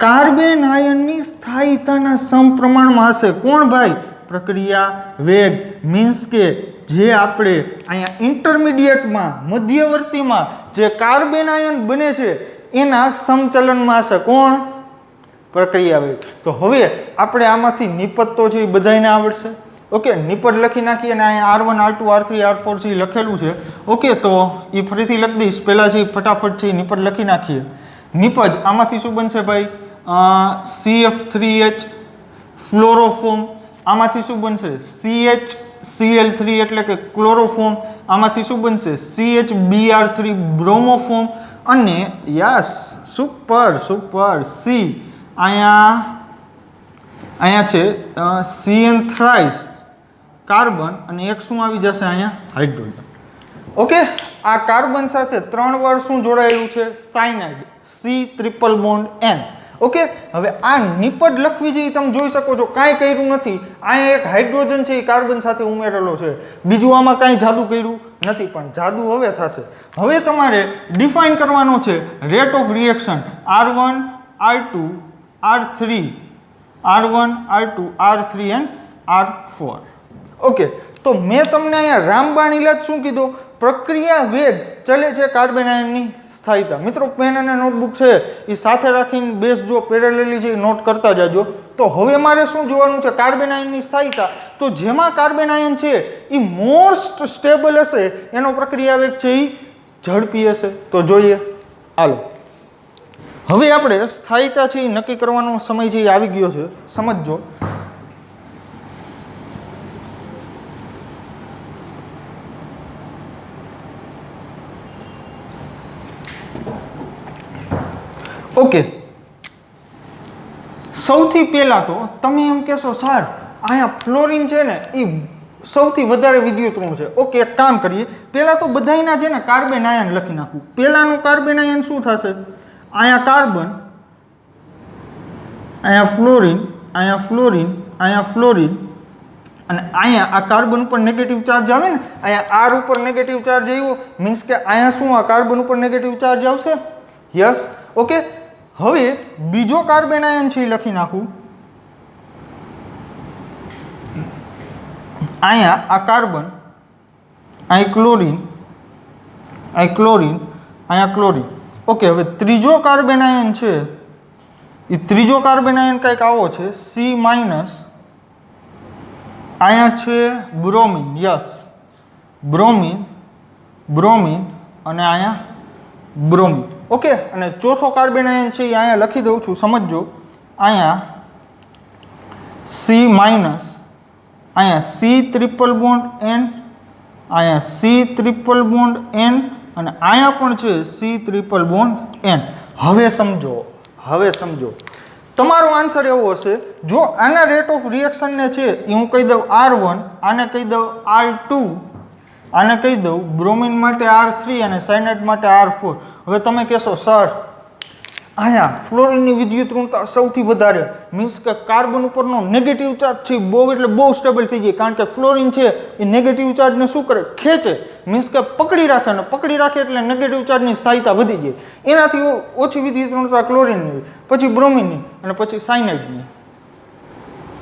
કાર્બેનાયનની સ્થાયીતાના સમપ્રમાણમાં હશે. કોણ ભાઈ? પ્રક્રિયા વેગ. મીન્સ કે જે આપણે અહીંયા ઇન્ટરમીડિયેટમાં મધ્યવર્તીમાં જે કાર્બેનાયન બને છે એના સમચલનમાં હશે. કોણ? પ્રક્રિયા વેગ. તો હવે આપણે આમાંથી નિપજ તો છે એ બધાને આવડશે. ઓકે, નિપજ લખી નાખીએ અને અહીંયા R1 R2 R3 R4 છે એ લખેલું છે. ઓકે, તો એ ફરીથી લખી દઈશ. પહેલાં છે ફટાફટ છે નિપજ લખી નાખીએ. નિપજ આમાંથી શું બનશે ભાઈ? CF3H ફ્લોરોફોર્મ. આમાંથી શું બનશે? CHCl3 એટલે કે ક્લોરોફોર્મ. આમાંથી શું બનશે? CHBr3 બ્રોમોફોર્મ. અને યસ, સુપર C અહીંયા છે CN થ્રાઇસ કાર્બન અને એક શું આવી જશે અહીંયા હાઇડ્રોજન. ઓકે, આ કાર્બન સાથે 3 વાર શું જોડાયેલું છે? Cyanide, C triple bond N. Okay, હવે આ નિપજ લખવી છે એ તમે જોઈ શકો છો, કાંઈ કર્યું નથી. અહીંયા એક હાઇડ્રોજન છે એ કાર્બન સાથે ઉમેરેલો છે, બીજું આમાં કાંઈ જાદુ કર્યું નથી, પણ જાદુ હવે થશે. હવે તમારે ડિફાઇન કરવાનો છે rate of reaction R1 R2 R3 R1 R2 R3 and R4. Okay, તો મેં તમને અહીંયા રામબાણીલા જ શું કીધું? પ્રક્રિયા વેગ ચલે છે કાર્બેનાયનની સ્થાયીતા. મિત્રો પેન અને નોટબુક છે એ સાથે રાખીને બેસજો, પેરેલલી છે એ નોટ કરતા જાજો. તો હવે મારે શું જોવાનું છે? કાર્બેનાયનની સ્થાયીતા. તો જેમાં કાર્બેનાયન છે એ મોસ્ટ સ્ટેબલ હશે એનો પ્રક્રિયા વેગ છે એ ઝડપી હશે. તો જોઈએ, હાલો હવે આપણે સ્થાયીતા છે એ નક્કી કરવાનો સમય છે એ આવી ગયો છે. સમજજો. ઓકે, સૌથી પહેલા તો તમે એમ કહેશો સર અહીંયા ફ્લોરિન છે ને એ સૌથી વધારે વિદ્યુતઋણ છે. ઓકે, એક કામ કરીએ, પહેલાં તો બધાયના છે ને કાર્બેનાયન લખી નાખું. પહેલાંનું કાર્બેનાયન શું થશે? અહીંયા કાર્બન, અહીંયા ફ્લોરિન, અહીંયા ફ્લોરિન, અહીંયા ફ્લોરિન, અને અહીંયા આ કાર્બન ઉપર નેગેટિવ ચાર્જ આવે ને, અહીંયા R ઉપર નેગેટિવ ચાર્જ આવ્યો, મીન્સ કે અહીંયા શું આ કાર્બન ઉપર નેગેટિવ ચાર્જ આવશે. યસ. ઓકે, હવે બીજો કાર્બેનાયન છે એ લખી નાખું. અહીંયા આ કાર્બન, અહીં ક્લોરિન, અહીં ક્લોરિન, અહીંયા ક્લોરિન. ઓકે, હવે ત્રીજો કાર્બેનાયન છે એ ત્રીજો કાર્બેનાયન કંઈક આવો છે C માઇનસ, અહીંયા છે બ્રોમિન. યસ, બ્રોમિન, બ્રોમિન અને અહીંયા બ્રોમિન. ઓકે, અને ચોથો કાર્બન આયન છે એ અહીંયા લખી દઉં છું, સમજજો. અહીંયા સી માઇનસ, અહીંયા સી ટ્રિપલ બોન્ડ એન, અહીંયા સી ટ્રિપલ બોન્ડ એન અને અહીંયા પણ છે સી ટ્રિપલ બોન્ડ એન. હવે સમજો, હવે સમજો. તમારો આન્સર એવો હશે, જો આના રેટ ઓફ રિએક્શનને છે એ હું કહી દઉં R1, આને કહી દઉં R2, આને કહી દઉં બ્રોમિન માટે R3 અને સાયનાઇડ માટે R4. હવે તમે કહેશો સર અહીંયા ફ્લોરિનની વિદ્યુત ઋણતા સૌથી વધારે, મીન્સ કે કાર્બન ઉપરનો નેગેટિવ ચાર્જ છે બહુ એટલે બહુ સ્ટેબલ થઈ જાય, કારણ કે ફ્લોરિન છે એ નેગેટિવ ચાર્જને શું કરે, ખેંચે, મીન્સ કે પકડી રાખે, અને પકડી રાખે એટલે નેગેટિવ ચાર્જની સ્થાયિતા વધી જાય. એનાથી ઓછી વિદ્યુત ઋણતા ક્લોરિનની, પછી બ્રોમિનની અને પછી સાયનાઇડની.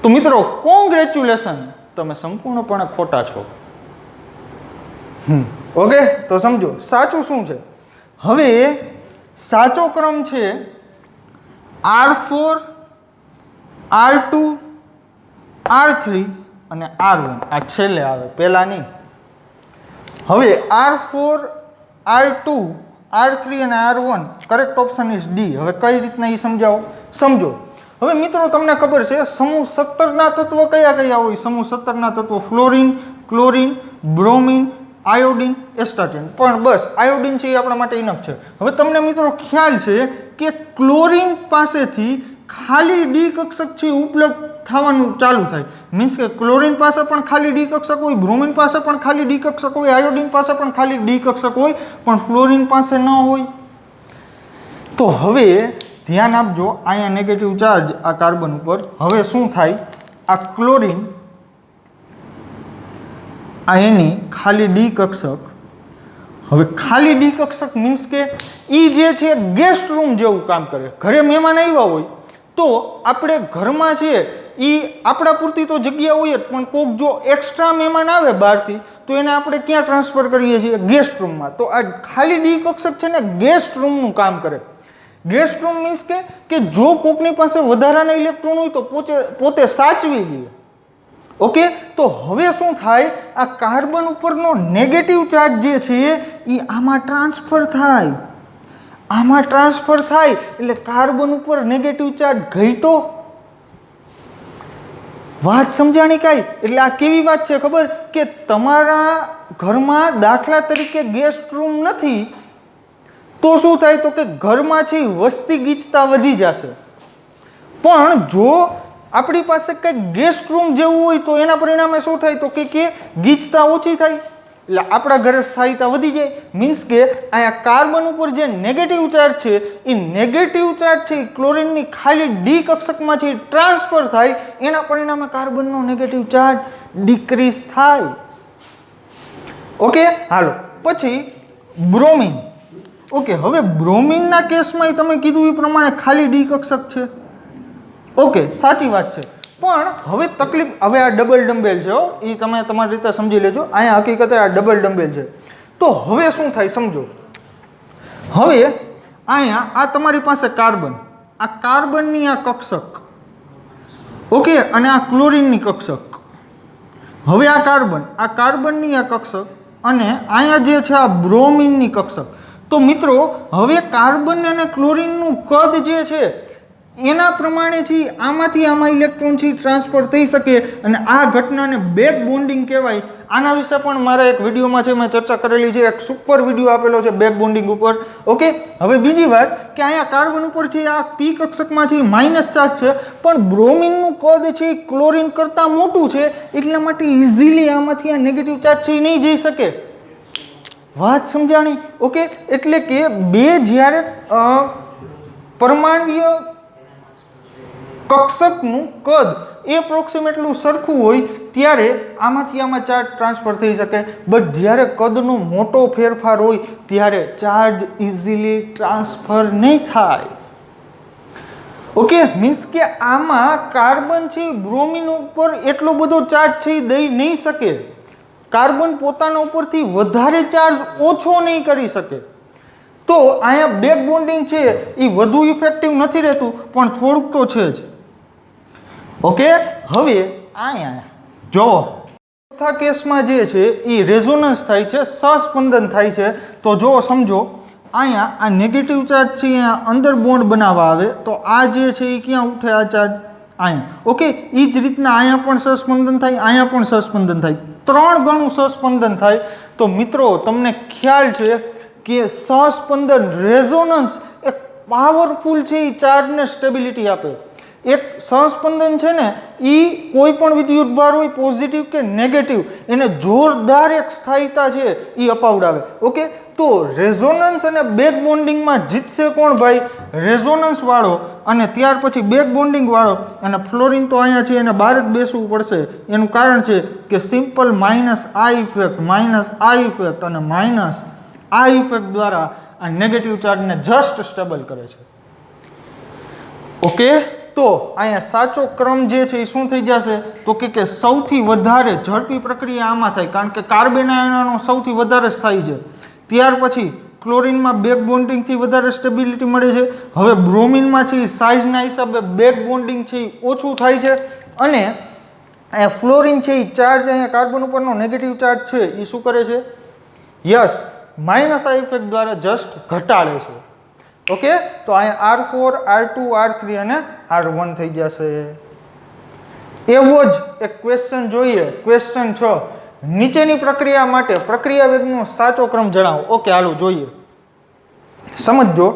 તો મિત્રો કોંગ્રેચ્યુલેશન, તમે સંપૂર્ણપણે ખોટા છો. ઓકે, તો સમજો સાચું શું છે. હવે સાચો ક્રમ છે R4, R2, R3 અને R1. આ છેલ્લે આવે, પહેલા નહીં. હવે R4, R2, R3 અને R1 correct option is D. હવે કઈ રીતના એ સમજાવો, સમજો. હવે મિત્રો તમને ખબર છે સમૂહ 17ના તત્વો કયા કયા હોય? સમૂહ 17ના તત્વો ફ્લોરિન, ક્લોરિન, બ્રોમિન, આયોડિન, એસ્ટાટિન. પણ બસ આયોડિન છે એ આપણા માટે ઇનફ છે. હવે તમને મિત્રો ખ્યાલ છે કે ક્લોરિન પાસેથી ખાલી ડી કક્ષક છે ઉપલબ્ધ થવાનું ચાલુ થાય, મીન્સ કે ક્લોરિન પાસે પણ ખાલી ડી કક્ષક હોય, બ્રોમિન પાસે પણ ખાલી ડી કક્ષક હોય, આયોડિન પાસે પણ ખાલી ડી કક્ષક હોય, પણ ફ્લોરિન પાસે ન હોય. તો હવે ધ્યાન આપજો, અહીંયા નેગેટિવ ચાર્જ આ કાર્બન ઉપર. હવે શું થાય, આ ક્લોરિન આ એની ખાલી ડી કક્ષક. હવે ખાલી ડી કક્ષક મીન્સ કે એ જે છે ગેસ્ટ રૂમ જેવું કામ કરે. ઘરે મહેમાન આવ્યા હોય તો આપણે ઘરમાં છે એ આપણા પૂરતી તો જગ્યા હોય જ, પણ કોઈક જો એક્સ્ટ્રા મહેમાન આવે બહારથી તો એને આપણે ક્યાં ટ્રાન્સફર કરીએ છીએ? ગેસ્ટ રૂમમાં. તો આ ખાલી ડી કક્ષક છે ને ગેસ્ટ રૂમનું કામ કરે. ગેસ્ટ રૂમ મીન્સ કે જો કોકની પાસે વધારાના ઇલેક્ટ્રોન હોય તો પોતે સાચવી લે. ઓકે, તો હવે શું થાય, આ કાર્બન ઉપરનો નેગેટિવ ચાર્જ જે છે એ આમાં ટ્રાન્સફર થાય. આમાં ટ્રાન્સફર થાય એટલે કાર્બન ઉપર નેગેટિવ ચાર્જ ઘટ્યો. વાત સમજાણી કાંઈ? એટલે આ કેવી વાત છે ખબર, કે તમારા ઘરમાં દાખલા તરીકે ગેસ્ટ રૂમ નથી તો શું થાય, તો કે ઘરમાં છે વસ્તી ગીચતા વધી જશે. પણ જો આપણી પાસે કંઈક ગેસ્ટ રૂમ જેવું હોય તો એના પરિણામે શું થાય, તો કે ગીચતા ઓછી થાય, એટલે આપણા ઘરે સ્થાયિતા વધી જાય. મીન્સ કે અહીંયા કાર્બન ઉપર જે નેગેટિવ ચાર્જ છે એ નેગેટિવ ચાર્જ છે ક્લોરિનની ખાલી ડી કક્ષકમાં છે ટ્રાન્સફર થાય, એના પરિણામે કાર્બનનો નેગેટિવ ચાર્જ ડિક્રીઝ થાય. ઓકે, હાલો પછી બ્રોમિન. ઓકે, હવે બ્રોમિનના કેસમાં તમે કીધું એ પ્રમાણે ખાલી ડી કક્ષક છે. ઓકે, સાચી વાત છે. પણ હવે તકલીફ, હવે આ ડબલ ડમ્બેલ છે, એ તમે તમારી રીતે સમજી લેજો. અહીંયા હકીકતે આ ડબલ ડમ્બેલ છે. તો હવે શું થાય સમજો. હવે અહીંયા આ તમારી પાસે કાર્બન, આ કાર્બનની આ કક્ષક, ઓકે, અને આ ક્લોરિનની કક્ષક. હવે આ કાર્બનની આ કક્ષક અને અહીંયા જે છે આ બ્રોમિનની કક્ષક. તો મિત્રો હવે કાર્બન અને ક્લોરિનનું કદ જે છે એના પ્રમાણે છે આમાંથી આમાં ઇલેક્ટ્રોન છે ટ્રાન્સફર થઈ શકે, અને આ ઘટનાને બેક બોન્ડિંગ કહેવાય. આના વિશે પણ મારા એક વિડીયોમાં છે મેં ચર્ચા કરેલી છે, એક સુપર વિડીયો આપેલો છે બેક બોન્ડિંગ ઉપર. ઓકે, હવે બીજી વાત કે અહીંયા કાર્બન ઉપર છે આ પી કક્ષકમાં છે માઇનસ ચાર્જ છે, પણ બ્રોમિનનું કદ છે ક્લોરિન કરતાં મોટું છે, એટલા માટે ઇઝીલી આમાંથી આ નેગેટિવ ચાર્જ છે એ નહીં જઈ શકે. વાત સમજાણી? ઓકે, એટલે કે બે જ્યારે પરમાણ્વીય કક્ષકનું કદ એપ્રોક્સિમેટલું સરખું હોય ત્યારે આમાંથી આમાં ચાર્જ ટ્રાન્સફર થઈ શકે, બટ જ્યારે કદનો મોટો ફેરફાર હોય ત્યારે ચાર્જ ઇઝીલી ટ્રાન્સફર નહીં થાય. ઓકે, મીન્સ કે આમાં કાર્બન છે બ્રોમિન ઉપર એટલો બધો ચાર્જ છે એ દઈ નહીં શકે. કાર્બન પોતાના ઉપરથી વધારે ચાર્જ ઓછો નહીં કરી શકે. તો અહીંયા બેક બોન્ડિંગ છે એ વધુ ઇફેક્ટિવ નથી રહેતું, પણ થોડુંક તો છે જ. ઓકે, હવે અહીંયા જો ચોથા કેસમાં જે છે એ રેઝોનન્સ થાય છે, સહસ્પંદન થાય છે. તો જો સમજો અહીંયા આ નેગેટિવ ચાર્જ છે, અહીંયા અંદર બોન્ડ બનાવવા આવે તો આ જે છે એ ક્યાં ઉઠે, આ ચાર્જ અહીંયા. ઓકે, એ જ રીતના અહીંયા પણ સહસ્પંદન થાય, અહીંયા પણ સહસ્પંદન થાય, 3 ગણું સહસ્પંદન થાય. તો મિત્રો તમને ખ્યાલ છે કે સહસ્પંદન રેઝોનન્સ એક પાવરફુલ છે, એ ચાર્જને સ્ટેબિલિટી આપે. એક સહસ્પંદન છે ને એ કોઈ પણ વિદ્યુત ભાર હોય પોઝિટિવ કે નેગેટિવ એને જોરદાર એક સ્થાયીતા છે એ અપાવડાવે. ઓકે, તો રેઝોનન્સ અને બેક બોન્ડિંગમાં જીતશે કોણ ભાઈ? રેઝોનન્સ વાળો અને ત્યાર પછી બેક બોન્ડિંગ વાળો. અને ફ્લોરિન તો અહીંયા છે એને બહાર જ બેસવું પડશે. એનું કારણ છે કે સિમ્પલ માઇનસ આ ઇફેક્ટ, માઇનસ આ ઇફેક્ટ અને માઇનસ આ ઇફેક્ટ દ્વારા આ નેગેટિવ ચાર્જને જસ્ટ સ્ટેબલ કરે છે. ઓકે, તો અહીંયા સાચો ક્રમ જે છે એ શું થઈ જશે? તો કે સૌથી વધારે ઝડપી પ્રક્રિયા આમાં થાય, કારણ કે કાર્બન આયનનો સૌથી વધારે સ્થાયી છે. ત્યાર પછી ક્લોરિનમાં બેક બોન્ડિંગથી વધારે સ્ટેબિલિટી મળે છે. હવે બ્રોમિનમાં છે એ સાઇઝના હિસાબે બેક બોન્ડિંગ છે એ ઓછું થાય છે. અને અહીંયા ફ્લોરિન છે એ ચાર્જ, અહીંયા કાર્બન ઉપરનો નેગેટિવ ચાર્જ છે એ શું કરે છે? યસ, માઇનસ આ ઇફેક્ટ દ્વારા જસ્ટ ઘટાડે છે. ઓકે, તો અહીંયા R4, R2, R3 અને R1 થઈ જશે. એવો જ એક ક્વેશ્ચન જોઈએ, ક્વેશ્ચન 6. નીચેની પ્રક્રિયા માટે પ્રક્રિયા વેગનો સાચો ક્રમ જણાવો. ઓકે, હાલો જોઈએ, સમજો.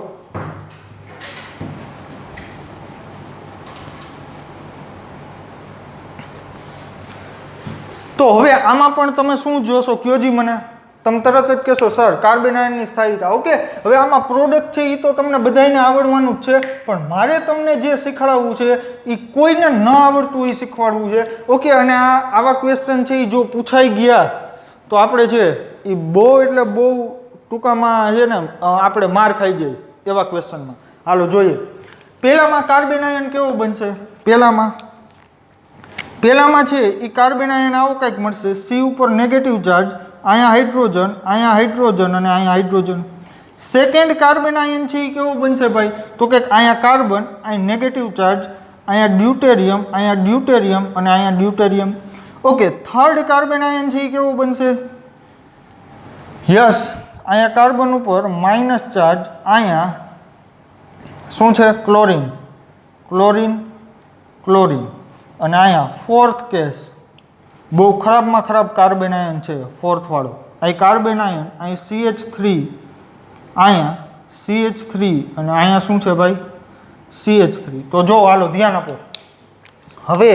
તો હવે આમાં પણ તમે શું જોશો? કયો જી મને. તમે તરત જ કહેશો સર કાર્બન આયનની સ્થાયીતા. ઓકે, હવે આમાં પ્રોડક્ટ છે એ તો તમને બધાને આવડવાનું જ છે, પણ મારે તમને જે શીખવાડવું છે એ કોઈને ન આવડતું એ શીખવાડવું છે. ઓકે, અને આવા ક્વેશ્ચન છે એ જો પૂછાઈ ગયા તો આપણે છે એ બહુ એટલે બહુ ટૂંકામાં છે ને આપણે માર ખાઈ જાય એવા ક્વેશ્ચનમાં. હાલો જોઈએ. પહેલામાં કાર્બન આયન કેવો બનશે? પહેલામાં છે એ કાર્બન આયન આવો કંઈક મળશે. સી ઉપર નેગેટિવ ચાર્જ, અહીંયા હાઇડ્રોજન, અહીંયા હાઇડ્રોજન અને અહીંયા હાઇડ્રોજન. સેકન્ડ કાર્બન આયન છે એ કેવો બનશે ભાઈ? તો કે અહીંયા કાર્બન, અહીં નેગેટિવ ચાર્જ, અહીંયા ડ્યુટેરિયમ, અહીંયા ડ્યુટેરિયમ અને અહીંયા deuterium. Okay, third carbon ion છે એ કેવો બનશે? યસ, અહીંયા કાર્બન ઉપર માઇનસ ચાર્જ, અહીંયા શું છે? ક્લોરિન, ક્લોરિન, ક્લોરિન અને અહીંયા ફોર્થ કેસ બહુ ખરાબમાં ખરાબ કાર્બન આયન છે, ફોર્થ વાળો. અહીં કાર્બન આયન, અહીં CH3, અહીંયા CH3 અને અહીંયા શું છે ભાઈ? CH3. તો જો હાલો ધ્યાન આપો. હવે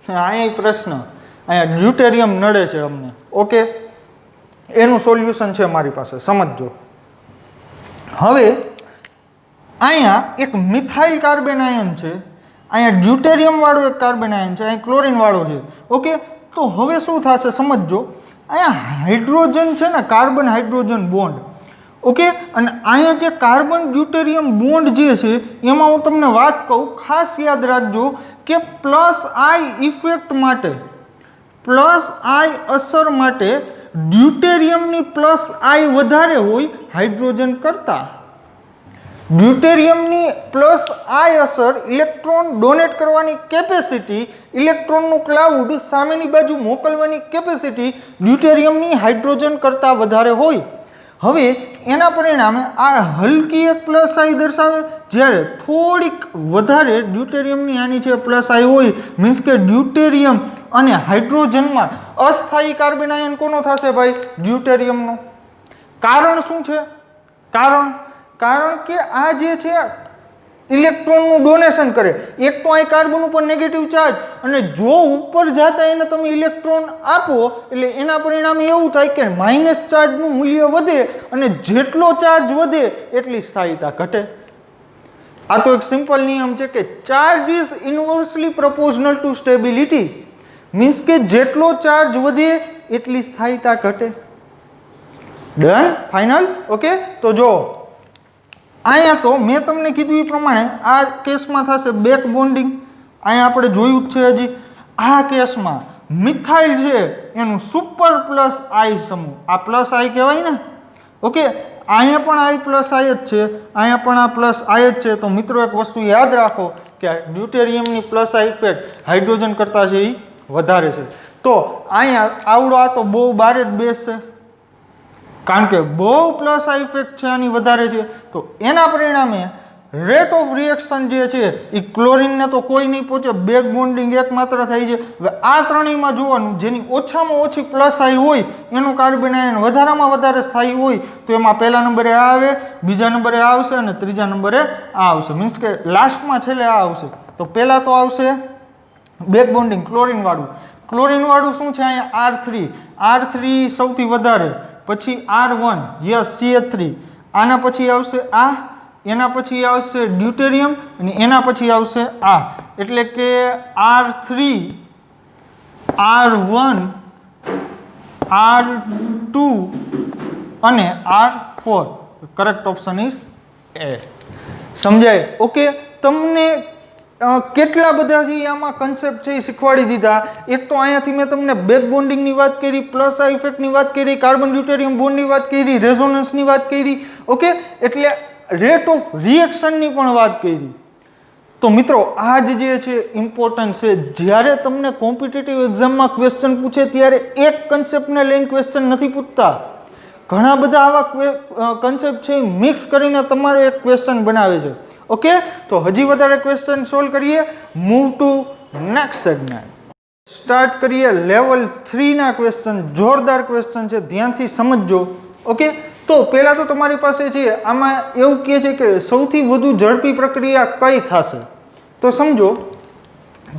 અહીંયા પ્રશ્ન, અહીંયા ડ્યુટેરિયમ નડે છે અમને. ઓકે, એનું સોલ્યુશન છે મારી પાસે, સમજજો. હવે અહીંયા એક મિથાઇલ કાર્બન આયન છે, અહીંયા ડ્યુટેરિયમ વાળો એક કાર્બન આયન છે, અહીં ક્લોરિન વાળો છે. ઓકે, તો હવે શું થશે સમજો. અહીંયા હાઇડ્રોજન છે ને, કાર્બન હાઇડ્રોજન બોન્ડ. ઓકે, અને અહીંયા જે કાર્બન ડ્યુટેરિયમ બોન્ડ જે છે એમાં હું તમને વાત કહું, ખાસ યાદ રાખજો કે પ્લસ આઈ ઇફેક્ટ માટે, પ્લસ આઈ અસર માટે ડ્યુટેરિયમની પ્લસ આઈ વધારે હોય હાઇડ્રોજન કરતાં. ડ્યુટેરિયમની પ્લસ આઈ અસર ઇલેક્ટ્રોન ડોનેટ કરવાની કેપેસિટી, ઇલેક્ટ્રોનનું ક્લાઉડ સામેની બાજુ મોકલવાની કેપેસિટી ડ્યુટેરિયમની હાઇડ્રોજન કરતાં વધારે હોય. હવે એના પરિણામે આ હલકી એક પ્લસ આઈ દર્શાવે, જ્યારે થોડીક વધારે ડ્યુટેરિયમની આની છે પ્લસ આઈ હોય, મીન્સ કે ડ્યુટેરિયમ અને હાઇડ્રોજનમાં અસ્થાયી કાર્બન આયન કોનો થશે ભાઈ? ડ્યુટેરિયમનો. કારણ શું છે? કારણ કે આ જે છે ઇલેક્ટ્રોનનું ડોનેશન કરે. એક તો અહીં કાર્બન ઉપર નેગેટિવ ચાર્જ, અને જો ઉપર જતા એને તમે ઇલેક્ટ્રોન આપો એટલે એના પરિણામે એવું થાય કે માઇનસ ચાર્જનું મૂલ્ય વધે, અને જેટલો ચાર્જ વધે એટલી સ્થાયીતા ઘટે. આ તો એક સિમ્પલ નિયમ છે કે charge is inversely proportional to stability. Means કે જેટલો ચાર્જ વધે એટલી સ્થાયીતા ઘટે. ડન? ફાઇનલ? ઓકે, તો જો અહીંયા તો મેં તમને કીધું એ પ્રમાણે આ કેસમાં થશે બેક બોન્ડિંગ. અહીંયા આપણે જોયું જ છે હજી. આ કેસમાં મિથાઇલ છે એનું સુપર પ્લસ આઈ સમૂહ, આ પ્લસ આઈ કહેવાય ને. ઓકે, અહીંયા પણ આઈ પ્લસ આઈ જ છે, અહીંયા પણ આ પ્લસ આઈ જ છે. તો મિત્રો એક વસ્તુ યાદ રાખો કે ડ્યુટેરિયમની પ્લસ આઈ ઇફેક્ટ હાઇડ્રોજન કરતાં છે એ વધારે છે. તો અહીંયા આવડો આ તો બહુ બાર જ બેસશે, કારણ કે બહુ પ્લસ આ ઇફેક્ટ છે આની વધારે છે, તો એના પરિણામે રેટ ઓફ રિએક્શન જે છે એ ક્લોરીનને તો કોઈ નહીં પહોંચે, બેક બોન્ડિંગ એકમાત્ર થાય છે. હવે આ ત્રણેયમાં જોવાનું જેની ઓછામાં ઓછી પ્લસ આઈ હોય એનું કાર્બન આયન વધારામાં વધારે સ્થાયી હોય તો એમાં પહેલા નંબરે આ આવે, બીજા નંબરે આ આવશે અને ત્રીજા નંબરે આ આવશે. મીન્સ કે લાસ્ટમાં છેલ્લે આ આવશે. તો પહેલાં તો આવશે બેક બોન્ડિંગ ક્લોરીનવાળું. ક્લોરીનવાળું શું છે અહીંયા R3 સૌથી વધારે, પછી R1 યસ CH3, આના પછી આવશે આ, એના પછી આવશે ડ્યુટેરિયમ અને એના પછી આવશે આ, એટલે કે R3 R1 R2 અને R4. કરેક્ટ ઓપ્શન ઇઝ એ. સમજાય? ઓકે. તમને કેટલા બધા છે આમાં કન્સેપ્ટ છે એ શીખવાડી દીધા. એક તો અહીંયાથી મેં તમને બેક બોન્ડિંગની વાત કરી, પ્લસ આ ઇફેક્ટની વાત કરી, કાર્બન ડ્યુટેરિયમ બોન્ડની વાત કરી, રેઝોનન્સની વાત કરી. ઓકે, એટલે રેટ ઓફ રિએક્શનની પણ વાત કરી. તો મિત્રો આ જ જે છે ઇમ્પોર્ટન્ટ છે. જ્યારે તમને કોમ્પિટિટિવ એક્ઝામમાં ક્વેશ્ચન પૂછે ત્યારે એક કન્સેપ્ટને લઈને ક્વેશ્ચન નથી પૂછતા, ઘણા બધા આવા કન્સેપ્ટ છે મિક્સ કરીને તમારે એક ક્વેશ્ચન બનાવે છે. ઓકે, તો હજી વધારે ક્વેશ્ચન સોલ્વ કરીએ. Move to next segment. Start કરીએ લેવલ 3 ના ક્વેશ્ચન. જોરદાર ક્વેશ્ચન છે, ધ્યાનથી સમજજો. ઓકે, તો પહેલાં તો તમારી પાસે છે આમાં એવું કહે છે કે સૌથી વધુ ઝડપી પ્રક્રિયા કઈ થશે. તો સમજો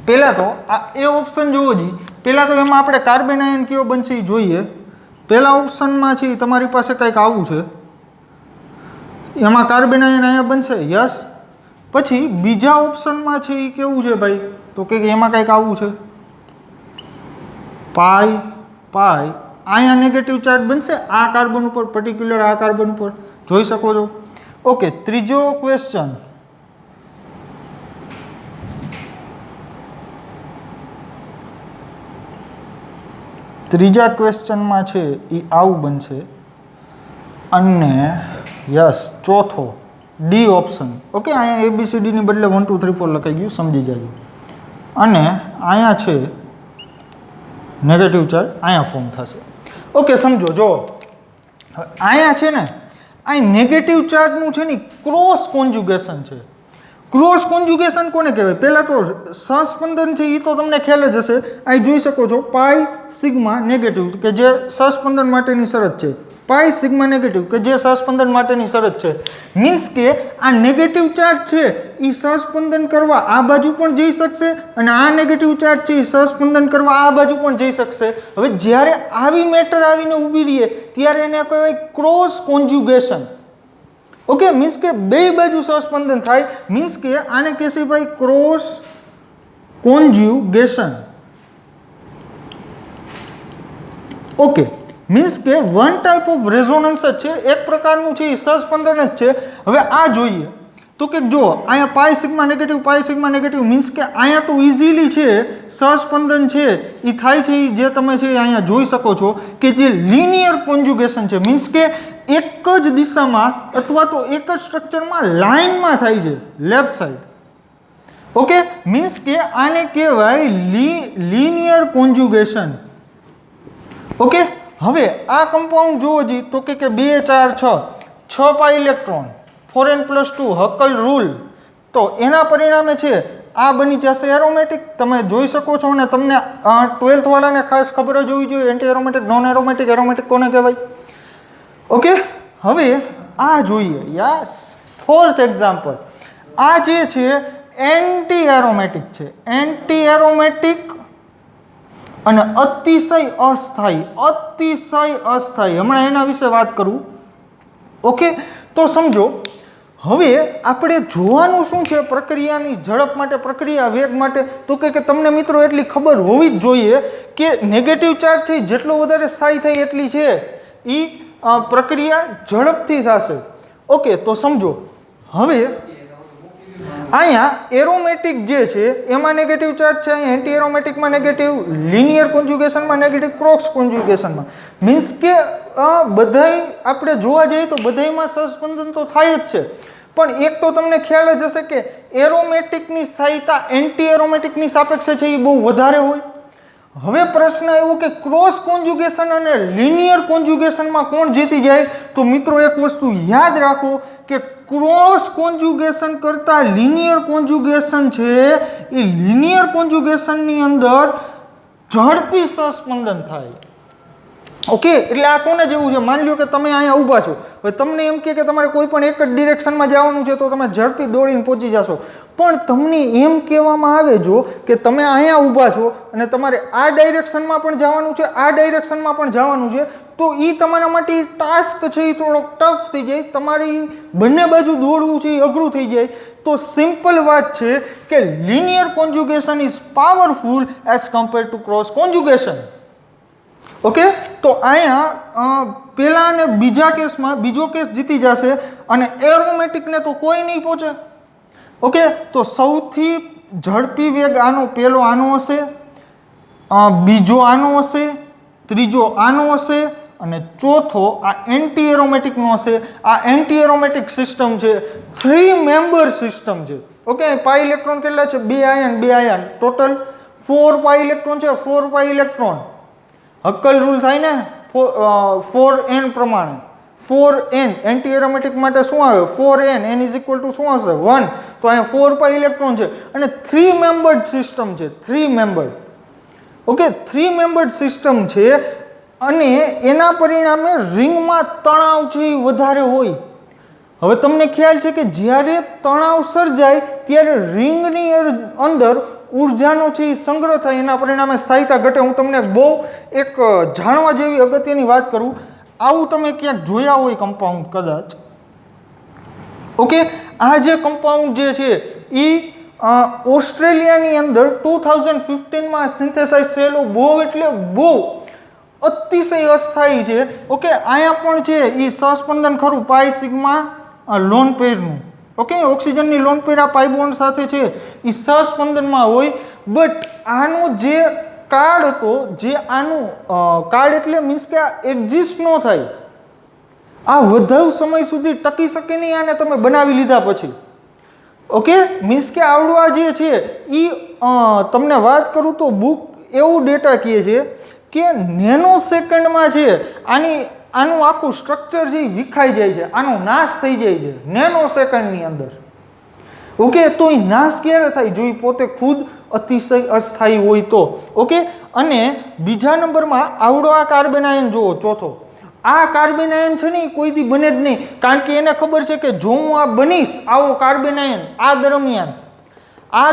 પહેલાં તો આ એ ઓપ્શન જોવો જી. પહેલાં તો એમાં આપણે કાર્બન આયન કયો બનશે એ જોઈએ. પહેલા ઓપ્શનમાં છે તમારી પાસે કંઈક આવું છે, એમાં કાર્બન આયન અહીંયા બનશે, યસ. પછી બીજા ઓપ્શનમાં છે એ કેવું છે ભાઈ, તો કે એમાં કંઈક આવું છે, પાઈ અહીંયા નેગેટિવ ચાર્જ બનશે આ કાર્બન ઉપર, પર્ટિક્યુલર આ કાર્બન ઉપર, જોઈ શકો છો. ઓકે, ત્રીજો ક્વેશ્ચન. ત્રીજા ક્વેશ્ચનમાં છે એ આવું બનશે અને યસ ચોથો ડી ઓપ્શન. ઓકે, અહીંયા ABCD ની બદલે 1 2 3 4 લખાઈ ગયું, સમજી જાજો. અને અહીંયા છે નેગેટિવ ચાર્જ અહીંયા ફોર્મ થશે. ઓકે, સમજો. જો અહીંયા છે ને અહીં નેગેટિવ ચાર્જનું છે ને ક્રોસ કોન્જ્યુગેશન છે. ક્રોસ કોન્જ્યુગેશન કોને કહેવાય? પહેલાં તો સહસ્પંદન છે એ તો તમને ખ્યાલ જ હશે. અહીં જોઈ શકો છો પાઈ સિગ્મા નેગેટિવ કે જે સહસ્પંદન માટેની શરત છે, પાઈ સિગ્મા નેગેટિવ કે જે સહસ્પંદન માટેની શરત છે. મીન્સ કે આ નેગેટિવ ચાર્જ છે એ સહસ્પંદન કરવા આ બાજુ પણ જઈ શકશે અને આ નેગેટિવ ચાર્જ છે એ સહસ્પંદન કરવા આ બાજુ પણ જઈ શકશે. હવે જ્યારે આવી મેટર આવીને ઊભી રહીએ ત્યારે એને કહેવાય ક્રોસ કોન્જ્યુગેશન. ઓકે, મીન્સ કે બે બાજુ સહસ્પંદન થાય, મીન્સ કે આને કહેશે ભાઈ ક્રોસ કોન્જ્યુગેશન. ઓકે, મીન્સ કે વન ટાઈપ ઓફ રેઝોનન્સ જ છે, એક પ્રકારનું છે એ સહસ્પંદન જ છે. હવે આ જોઈએ તો કે જો અહીંયા પાઈ સિગ્મા નેગેટિવ મીન્સ કે અહીંયા તો ઇઝીલી છે સહસ્પંદન છે એ થાય છે, એ જે તમે છે અહીંયા જોઈ શકો છો કે જે લિનિયર કોન્જ્યુગેશન છે. મીન્સ કે એક જ દિશામાં અથવા તો એક જ સ્ટ્રક્ચરમાં લાઇનમાં થાય છે લેફ્ટ સાઈડ. ઓકે, મીન્સ કે આને કહેવાય લિનિયર કોન્જ્યુગેશન. ઓકે, હવે આ કમ્પાઉન્ડ જુઓ જી તો કે 2 4 6 પાઈ ઇલેક્ટ્રોન 4n+2 હકલ રૂલ. તો એના પરિણામે છે આ બની જશે એરોમેટિક. તમે જોઈ શકો છો અને તમને 12th વાળાને ખાસ ખબર જ હોવી જોઈએ anti aromatic, non aromatic, aromatic કોને કહેવાય. ઓકે, હવે આ જોઈએ. Yes, 4th example. આ જે છે એન્ટી એરોમેટિક છે, એન્ટી એરોમેટિક અને અતિશય અસ્થાયી. હમણાં એના વિશે વાત કરું. ઓકે, તો સમજો હવે આપણે જોવાનું શું છે પ્રક્રિયાની ઝડપ માટે, પ્રક્રિયા વેગ માટે. તો કે તમને મિત્રો એટલી ખબર હોવી જ જોઈએ કે નેગેટિવ ચાર્જથી જેટલો વધારે સ્થાયી થાય એટલી છે એ પ્રક્રિયા ઝડપથી થશે. ઓકે, તો સમજો હવે અહીંયા એરોમેટિક જે છે એમાં નેગેટિવ ચાર્જ છે, અહીંયા એન્ટી એરોમેટિકમાં નેગેટિવ, લિનિયર કોન્જ્યુગેશનમાં નેગેટિવ, ક્રોસ કોન્જ્યુગેશનમાં. મીન્સ કે બધાય આપણે જોવા જઈએ તો બધાયમાં સહસ્પંદન તો થાય જ છે, પણ એક તો તમને ખ્યાલ જ હશે કે એરોમેટિકની સ્થાયીતા એન્ટી એરોમેટિકની સાપેક્ષે છે એ બહુ વધારે હોય. હવે પ્રશ્ન એવો કે ક્રોસ કોન્જ્યુગેશન અને લિનિયર કોન્જ્યુગેશનમાં કોણ જીતી જાય? તો મિત્રો એક વસ્તુ યાદ રાખો કે ક્રોસ કોન્જ્યુગેશન કરતાં લિનિયર કોન્જ્યુગેશન છે એ લિનિયર કોન્જ્યુગેશનની અંદર ઝડપી સહસ્પંદન થાય. ઓકે, એટલે આ કોને જેવું છે? માની લો કે તમે અહીંયા ઊભા છો, હવે તમને એમ કે તમારે કોઈ પણ એક જ ડિરેક્શનમાં જવાનું છે તો તમે ઝડપી દોડીને પહોંચી જશો. પણ તમને એમ કહેવામાં આવે જો કે તમે અહીંયા ઊભા છો અને તમારે આ ડાયરેક્શનમાં પણ જવાનું છે, આ ડાયરેક્શનમાં પણ જવાનું છે, તો એ તમારા માટે ટાસ્ક છે એ થોડોક ટફ થઈ જાય, તમારી બંને બાજુ દોડવું છે એ અઘરું થઈ જાય. તો સિમ્પલ વાત છે કે linear conjugation is powerful as compare to cross conjugation. Okay, તો અહીંયા પહેલા અને બીજા કેસમાં બીજો કેસ જીતી જશે અને એરોમેટિકને તો કોઈ નહીં પહોંચે. ઓકે, તો સૌથી ઝડપી વેગ આનો પહેલો આનો હશે, બીજો આનો હશે, ત્રીજો આનો હશે અને ચોથો આ એન્ટી એરોમેટિકનો હશે. આ એન્ટી એરોમેટિક સિસ્ટમ છે, 3 મેમ્બર સિસ્ટમ છે. ઓકે, પાઈ ઇલેક્ટ્રોન કેટલા છે? 2 આયન, 2 આયન, ટોટલ 4 પાઈ ઇલેક્ટ્રોન છે, 4 પાઈ ઇલેક્ટ્રોન. હક્કલ રૂલ થાય ને 4n પ્રમાણે, 4n એન્ટી એરોમેટિક માટે શું આવે? 4n, n is equal to શું હશે? 1. તો અહીંયા 4 પાઈ ઇલેક્ટ્રોન છે અને 3 મેમ્બર્ડ સિસ્ટમ છે, 3 મેમ્બર્ડ. ઓકે, 3 મેમ્બર્ડ સિસ્ટમ છે અને એના પરિણામે રિંગમાં તણાવ છે એ વધારે હોય. હવે તમને ખ્યાલ છે કે જ્યારે તણાવ સર્જાય ત્યારે રિંગની અંદર ઉર્જાનો છે એ સંગ્રહ થાય, એના પરિણામે સ્થાયીતા ઘટે. હું તમને બહુ એક જાણવા જેવી અગત્યની વાત કરું, આવું તમે ક્યાંક જોયા હોય કમ્પાઉન્ડ કદાચ. ઓકે, આ જે કમ્પાઉન્ડ જે છે એ ઓસ્ટ્રેલિયાની અંદર 2015માં સિન્થેસાઇઝ થયેલો બહુ એટલે બહુ અતિશય અસ્થાયી છે. ઓકે, અહીંયા પણ છે એ સહસ્પંદન ખરું પાઈ સિગ્મા લોન પેરનું. ઓકે, ઓક્સિજનની લોન પેર આ પાઈ બોન્ડ સાથે છે એ સહસ્પંદનમાં હોય. બટ આનો જે કાર્ડ હતો, જે આનું કાર્ડ એટલે મીન્સ કે આ એક્ઝિસ્ટ ન થાય, આ વધુ સમય સુધી ટકી શકે નહીં આને તમે બનાવી લીધા પછી. ઓકે, મીન્સ કે આવડું આ જે છે એ તમને વાત કરું તો બુક એવું ડેટા કહે છે કે નેનો સેકન્ડમાં છે આનું આખું સ્ટ્રક્ચર છે વિખાઈ જાય છે, આનો નાશ થઈ જાય છે નેનો સેકન્ડની અંદર. ઓકે, તો એ નાશ ક્યારે થાય? જો એ પોતે ખુદ અતિશય અસ્થાયી હોય તો. ઓકે, અને બીજા નંબરમાં આવડો આ કાર્બન આયન જુઓ, ચોથો. આ કાર્બન આયન છે ને એ કોઈ દી બને જ નહીં, કારણ કે એને ખબર છે કે જો હું આ બનીશ આવો કાર્બન આયન આ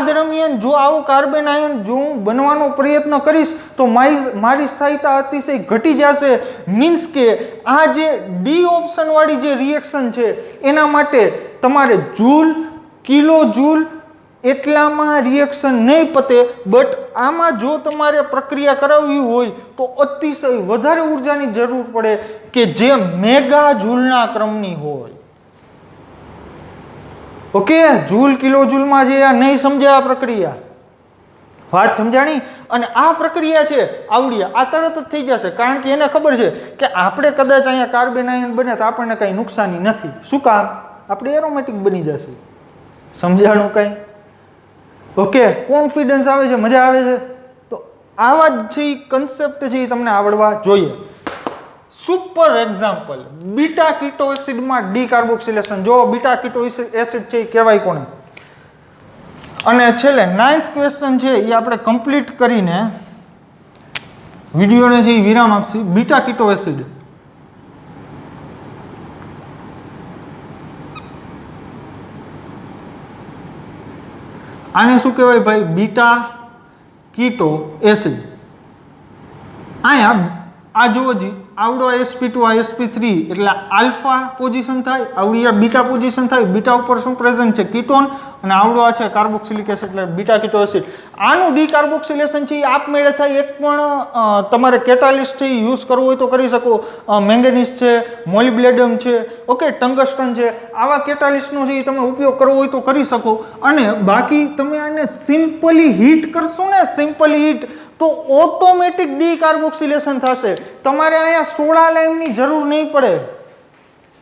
દરમિયાન જો આવું કાર્બન આયન જો હું બનવાનો પ્રયત્ન કરીશ તો મારી સ્થાયીતા અતિશય ઘટી જશે. મીન્સ કે આ જે ડી ઓપ્શન વાળી જે રિએક્શન છે એના માટે તમારે જૂલ, કિલો જૂલ એટલામાં રિએક્શન નહીં પતે. બટ આમાં જો તમારે પ્રક્રિયા કરાવવી હોય તો અતિશય વધારે ઉર્જાની જરૂર પડે કે જે મેગા જૂલના ક્રમની હોય. ઓકે, જૂલ કિલો જૂલમાં જે આ નહીં સમજે આ પ્રક્રિયા, વાત સમજાણી? અને આ પ્રક્રિયા છે આવડિયા આ તરત જ થઈ જશે, કારણ કે એને ખબર છે કે આપણે કદાચ અહીંયા કાર્બન આયન બને તો આપણને કંઈ નુકસાની નથી. શું કામ? આપણે એરોમેટિક બની જશે. સમજાણું કંઈ? ઓકે, કોન્ફિડન્સ આવે છે, મજા આવે છે. તો આવા જ છે કન્સેપ્ટ છે એ તમને આવડવા જોઈએ. સુપર એક્ઝામ્પલ, બીટા કીટો એસિડમાં ડી કાર્બોક્સિલેશન. જો બીટા કીટો એસિડ છે એ કહેવાય કોને? અને છેલ્લે 9th ક્વેશ્ચન છે એ આપણે કમ્પ્લીટ કરીને વિડીયોને છે એ વિરામ આપશે. બીટા કીટો એસિડ આને શું કહેવાય ભાઈ? Beta keto acid. અહીંયા આ જુઓ જી, આવડો sp2 આ sp3 એટલે આલ્ફા પોઝિશન થાય, આવડી આ બીટા પોઝિશન થાય. બીટા ઉપર શું પ્રેઝન્ટ છે? કીટોન. અને આવડો આ છે કાર્બોક્સિલિક એસિડ એટલે બીટા કીટો એસિડ. આનું ડીકાર્બોક્સિલેશન છે એ આપમેળે થાય. એક પણ તમારે કેટાલિસ્ટ છે યુઝ કરવો હોય તો કરી શકો. મેંગેનીઝ છે, મોલિબ્લેડમ છે, ઓકે, ટંગસ્ટન છે, આવા કેટાલિસ્ટનો છે એ તમે ઉપયોગ કરવો હોય તો કરી શકો. અને બાકી તમે આને સિમ્પલી હીટ કરશો ને, સિમ્પલી હીટ, તો ઓટોમેટિક ડીકાર્બોક્સિલેશન થશે. તમારે અહીંયા સોડા લાઈમની જરૂર નહીં પડે.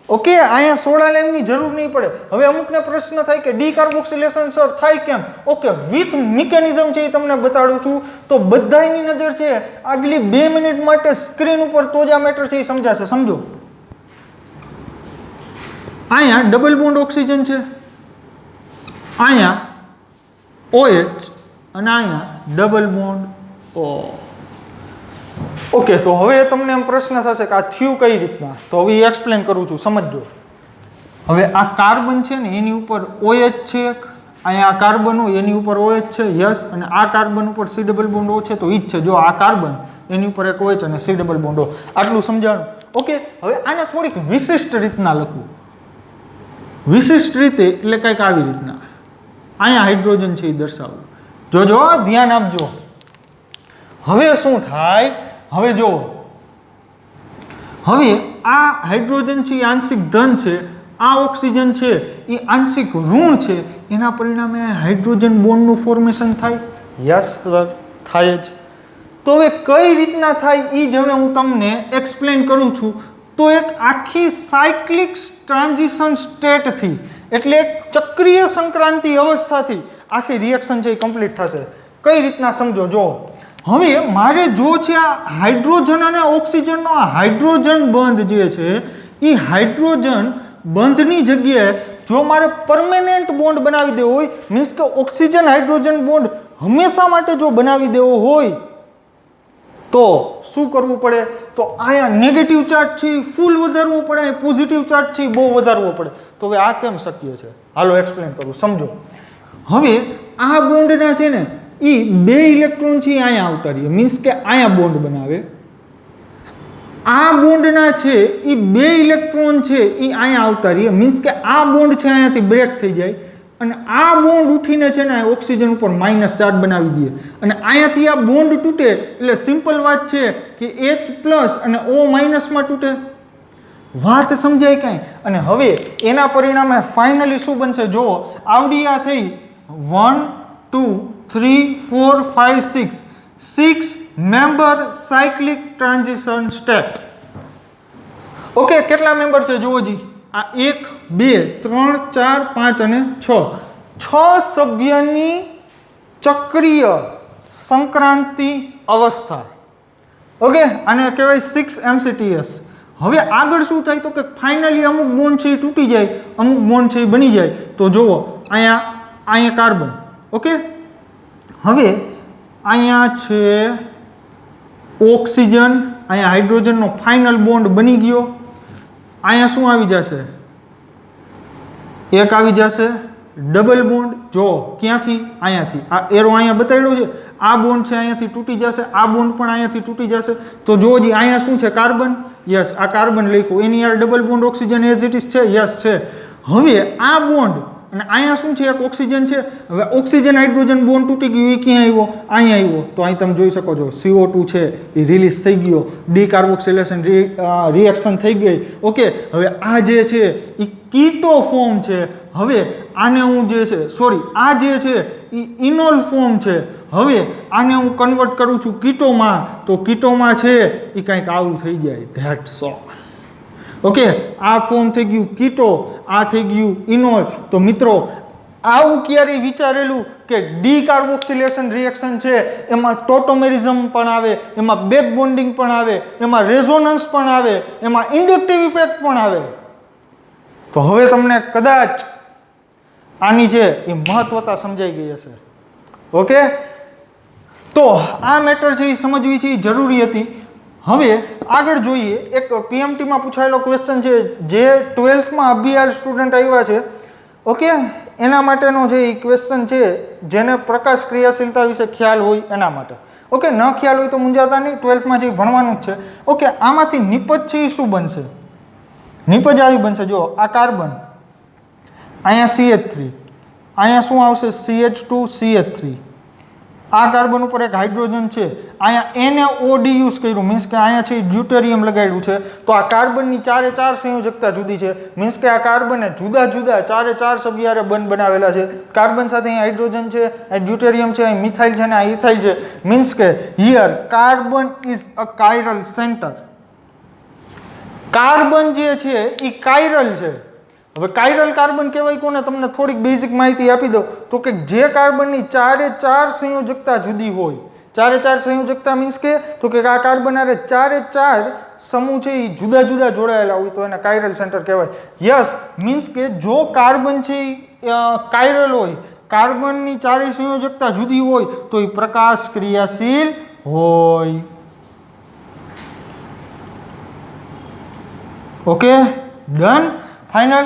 ઓકે, અહીંયા સોડા લેમની જરૂર નહીં પડે. હવે અમુકને પ્રશ્ન થાય કે ડીકાર્બોક્સિલેશન સર થાય કેમ? ઓકે, વિથ મિકેનિઝમ છે એ તમને બતાડું છું. તો બધાની નજર છે આગલી 2 મિનિટ માટે સ્ક્રીન ઉપર, તો જ આ મેટર છે એ સમજાશે. સમજો, અહીંયા ડબલ બોન્ડ ઓક્સિજન છે, અહીંયા OH અને અહીંયા ડબલ બોન્ડ O. ઓકે, તો હવે તમને એમ પ્રશ્ન થશે કે આ થયું કઈ રીતના? તો હવે એક્સપ્લેન કરું છું, સમજજો. હવે આ કાર્બન છે ને એની ઉપર OH છે એક, અહીંયા આ કાર્બન હોય એની ઉપર OH છે, યસ, અને આ કાર્બન ઉપર C ડબલ બોન્ડ O છે, તો ઈ જ છે. જો આ કાર્બન એની ઉપર એક OH અને C ડબલ બોન્ડ O. આટલું સમજાણું. ઓકે, હવે આને થોડીક વિશિષ્ટ રીતના લખવું. વિશિષ્ટ રીતે એટલે કંઈક આવી રીતના. અહીંયા હાઇડ્રોજન છે એ દર્શાવવું. જોજો, ધ્યાન આપજો. હવે શું થાય? હવે જો, હવે આ હાઇડ્રોજન છે એ આંશિક ધન છે, આ ઓક્સિજન છે એ આંશિક ઋણ છે, એના પરિણામે હાઇડ્રોજન બોન્ડનું ફોર્મેશન થાય. યસ સર, થાય જ. તો હવે કઈ રીતના થાય એ જ હવે હું તમને એક્સપ્લેન કરું છું. તો એક આખી સાયક્લિક ટ્રાન્ઝિશન સ્ટેટથી, એટલે એક ચક્રીય સંક્રાંતિ અવસ્થાથી આખી રિએક્શન છે એ કમ્પ્લીટ થશે. કઈ રીતના સમજો. જો હવે મારે જો છે આ હાઇડ્રોજન અને ઓક્સિજનનો આ હાઇડ્રોજન બંધ જે છે એ હાઇડ્રોજન બંધની જગ્યાએ જો મારે પરમેનન્ટ બોન્ડ બનાવી દેવો હોય, મીન્સ કે ઓક્સિજન હાઇડ્રોજન બોન્ડ હંમેશા માટે જો બનાવી દેવો હોય તો શું કરવું પડે? તો અહીંયા નેગેટિવ ચાર્જ છે ફૂલ વધારવો પડે, પોઝિટિવ ચાર્જ છે બહુ વધારવો પડે. તો હવે આ કેમ શક્ય છે? હાલો એક્સપ્લેન કરું, સમજો. હવે આ બોન્ડના છે ને એ 2 ઇલેક્ટ્રોન છે અહીંયા આવતા રહીએ, મીન્સ કે અહીંયા બોન્ડ બનાવે. આ બોન્ડના છે એ 2 ઇલેક્ટ્રોન છે એ અહીંયા આવતા રહીએ, મીન્સ કે આ બોન્ડ છે અહીંયાથી બ્રેક થઈ જાય અને આ બોન્ડ ઉઠીને છે ને ઓક્સિજન ઉપર માઇનસ ચાર્જ બનાવી દે અને અહીંયાથી આ બોન્ડ તૂટે એટલે સિમ્પલ વાત છે કે H+ અને O- માં તૂટે. વાત સમજાય કાંઈ? અને હવે એના પરિણામે ફાઇનલી શું બનશે? જો આવડી આ થઈ 1 2 3 4 5 6 member cyclic transition state. Okay, કેટલા મેમ્બર છે જુઓ જી. આ 1 2 3 4 5 અને 6 સભ્યની ચક્રીય સંક્રાંતિ અવસ્થા. ઓકે, આને કહેવાય 6 MCTS. હવે આગળ શું થાય? તો કે ફાઇનલી અમુક બોન્ડ છે એ તૂટી જાય, અમુક બોન્ડ છે એ બની જાય. તો જુઓ, અહીંયા કાર્બન. ઓકે, હવે અહીંયા છે ઓક્સિજન, અહીંયા હાઇડ્રોજનનો ફાઇનલ બોન્ડ બની ગયો. અહીંયા શું આવી જશે? એક આવી જશે ડબલ બોન્ડ. જો ક્યાંથી? અહીંયાથી. આ એરો અહીંયા બતાવેલો છે, આ બોન્ડ છે અહીંયાથી તૂટી જશે, આ બોન્ડ પણ અહીંયાથી તૂટી જશે. તો જો જી અહીંયા શું છે? કાર્બન. યસ, આ કાર્બન લખ્યું, એની યાર double bond oxygen as it is છે. યસ છે. હવે આ બોન્ડ અને અહીંયા શું છે? એક ઓક્સિજન છે. હવે ઓક્સિજન હાઇડ્રોજન બોન્ડ તૂટી ગયું, એ ક્યાં આવ્યો? અહીંયા આવ્યો. તો અહીં તમે જોઈ શકો છો CO2 છે એ રિલીઝ થઈ ગયો, ડીકાર્બોક્સિલેશન રિએક્શન થઈ ગઈ. ઓકે, હવે આ જે છે એ કીટો ફોર્મ છે. હવે આને હું જે છે આ જે છે એ ઇનોલ ફોર્મ છે. હવે આને હું કન્વર્ટ કરું છું કીટોમાં, તો કીટોમાં છે એ કંઈક આવું થઈ જાય. That's all. ઓકે, આ ફોર્મ થઈ ગયું કીટો, આ થઈ ગયું ઇનોલ. તો મિત્રો, આવું ક્યારેય વિચારેલું કે ડીકાર્બોક્સિલેશન રિએક્શન છે એમાં ટોટોમેરિઝમ પણ આવે, એમાં બેક બોન્ડિંગ પણ આવે, એમાં રેઝોનન્સ પણ આવે, એમાં ઇન્ડક્ટિવ ઇફેક્ટ પણ આવે? તો હવે તમને કદાચ આની છે એ મહત્વતા સમજાઈ ગઈ હશે. ઓકે, તો આ મેટર છે એ સમજવી છે એ જરૂરી હતી. હવે આગળ જોઈએ. એક PMTમાં પૂછાયેલો ક્વેશ્ચન છે જે 12થમાં અભિયાલ સ્ટુડન્ટ આવ્યા છે. ઓકે, એના માટેનો જે એ ક્વેશ્ચન છે જેને પ્રકાશ ક્રિયાશીલતા વિશે ખ્યાલ હોય એના માટે. ઓકે, ન ખ્યાલ હોય તો મૂંઝાતા નહીં, 12થમાં જે ભણવાનું જ છે. ઓકે, આમાંથી નિપજ છે એ શું બનશે? નિપજ આવી બનશે. જો આ કાર્બન, અહીંયા CH3, અહીંયા શું આવશે? CH2 CH3. આ કાર્બન ઉપર એક હાઇડ્રોજન છે, અહીંયા NaOD યુઝ કર્યું, મીન્સ કે અહીંયા છે ડ્યુટેરિયમ લગાડ્યું છે. તો આ કાર્બનની 4 સંયોજકતા જુદી છે, મીન્સ કે આ કાર્બને જુદા જુદા 4 સભ્યારે બંધ બનાવેલા છે. કાર્બન સાથે અહીં હાઇડ્રોજન છે, અહીં ડ્યુટેરિયમ છે, અહીં મિથાઇલ છે અને આ ઇથાઇલ છે. મીન્સ કે here carbon is a chiral centre. Carbon જે છે એ કાયરલ છે. હવે કાયરલ કાર્બન કહેવાય કોને? તમને થોડીક બેઝિક માહિતી આપી દો તો કે જે કાર્બનની 4 એ 4 સંયોજકતા જુદી હોય. 4 એ 4 સંયોજકતા મીન્સ કે તો કે આ કાર્બન આરે 4 એ 4 સમૂહ છે એ જુદા જુદા જોડાયેલા હોય તો એને કાયરલ સેન્ટર કહેવાય. યસ, મીન્સ કે જો કાર્બન છે એ કાયરલ હોય, કાર્બનની 4 સંયોજકતા જુદી હોય તો એ પ્રકાશ ક્રિયાશીલ હોય. Okay, done, final.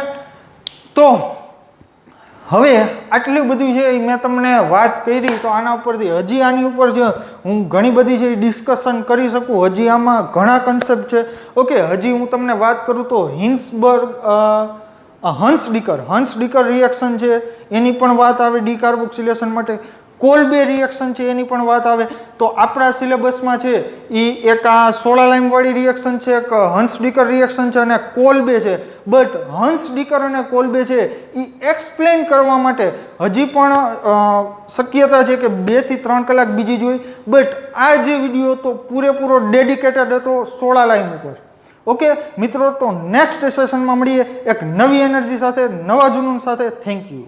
તો હવે આટલી બધી છે મેં તમને વાત કરી, તો આના ઉપરથી હજી આની ઉપર જે હું ઘણી બધી છે ડિસ્કશન કરી શકું. હજી આમાં ઘણા કન્સેપ્ટ છે. ઓકે, હજી હું તમને વાત કરું તો હન્સ-ડીકર રિએક્શન છે એની પણ વાત આવે ડીકાર્બોક્સિલેશન માટે. કોલ્બે રિએક્શન છે એની પણ વાત આવે. તો આપણા સિલેબસમાં છે એ એક આ સોડા લાઇમ વાળી રિએક્શન છે, એક હન્સ-ડીકર રિએક્શન છે અને કોલ્બે છે. બટ હન્સ-ડીકર અને કોલ્બે છે એ એક્સપ્લેન કરવા માટે હજી પણ શક્યતા છે કે 2 થી 3 કલાક બીજી જોઈ. બટ આ જે વિડીયો તો પૂરેપૂરો ડેડિકેટેડ હતો સોડા લાઇમ ઉપર. ઓકે મિત્રો, તો નેક્સ્ટ સેશનમાં મળીએ એક નવી એનર્જી સાથે, નવા જુનૂન સાથે. Thank you.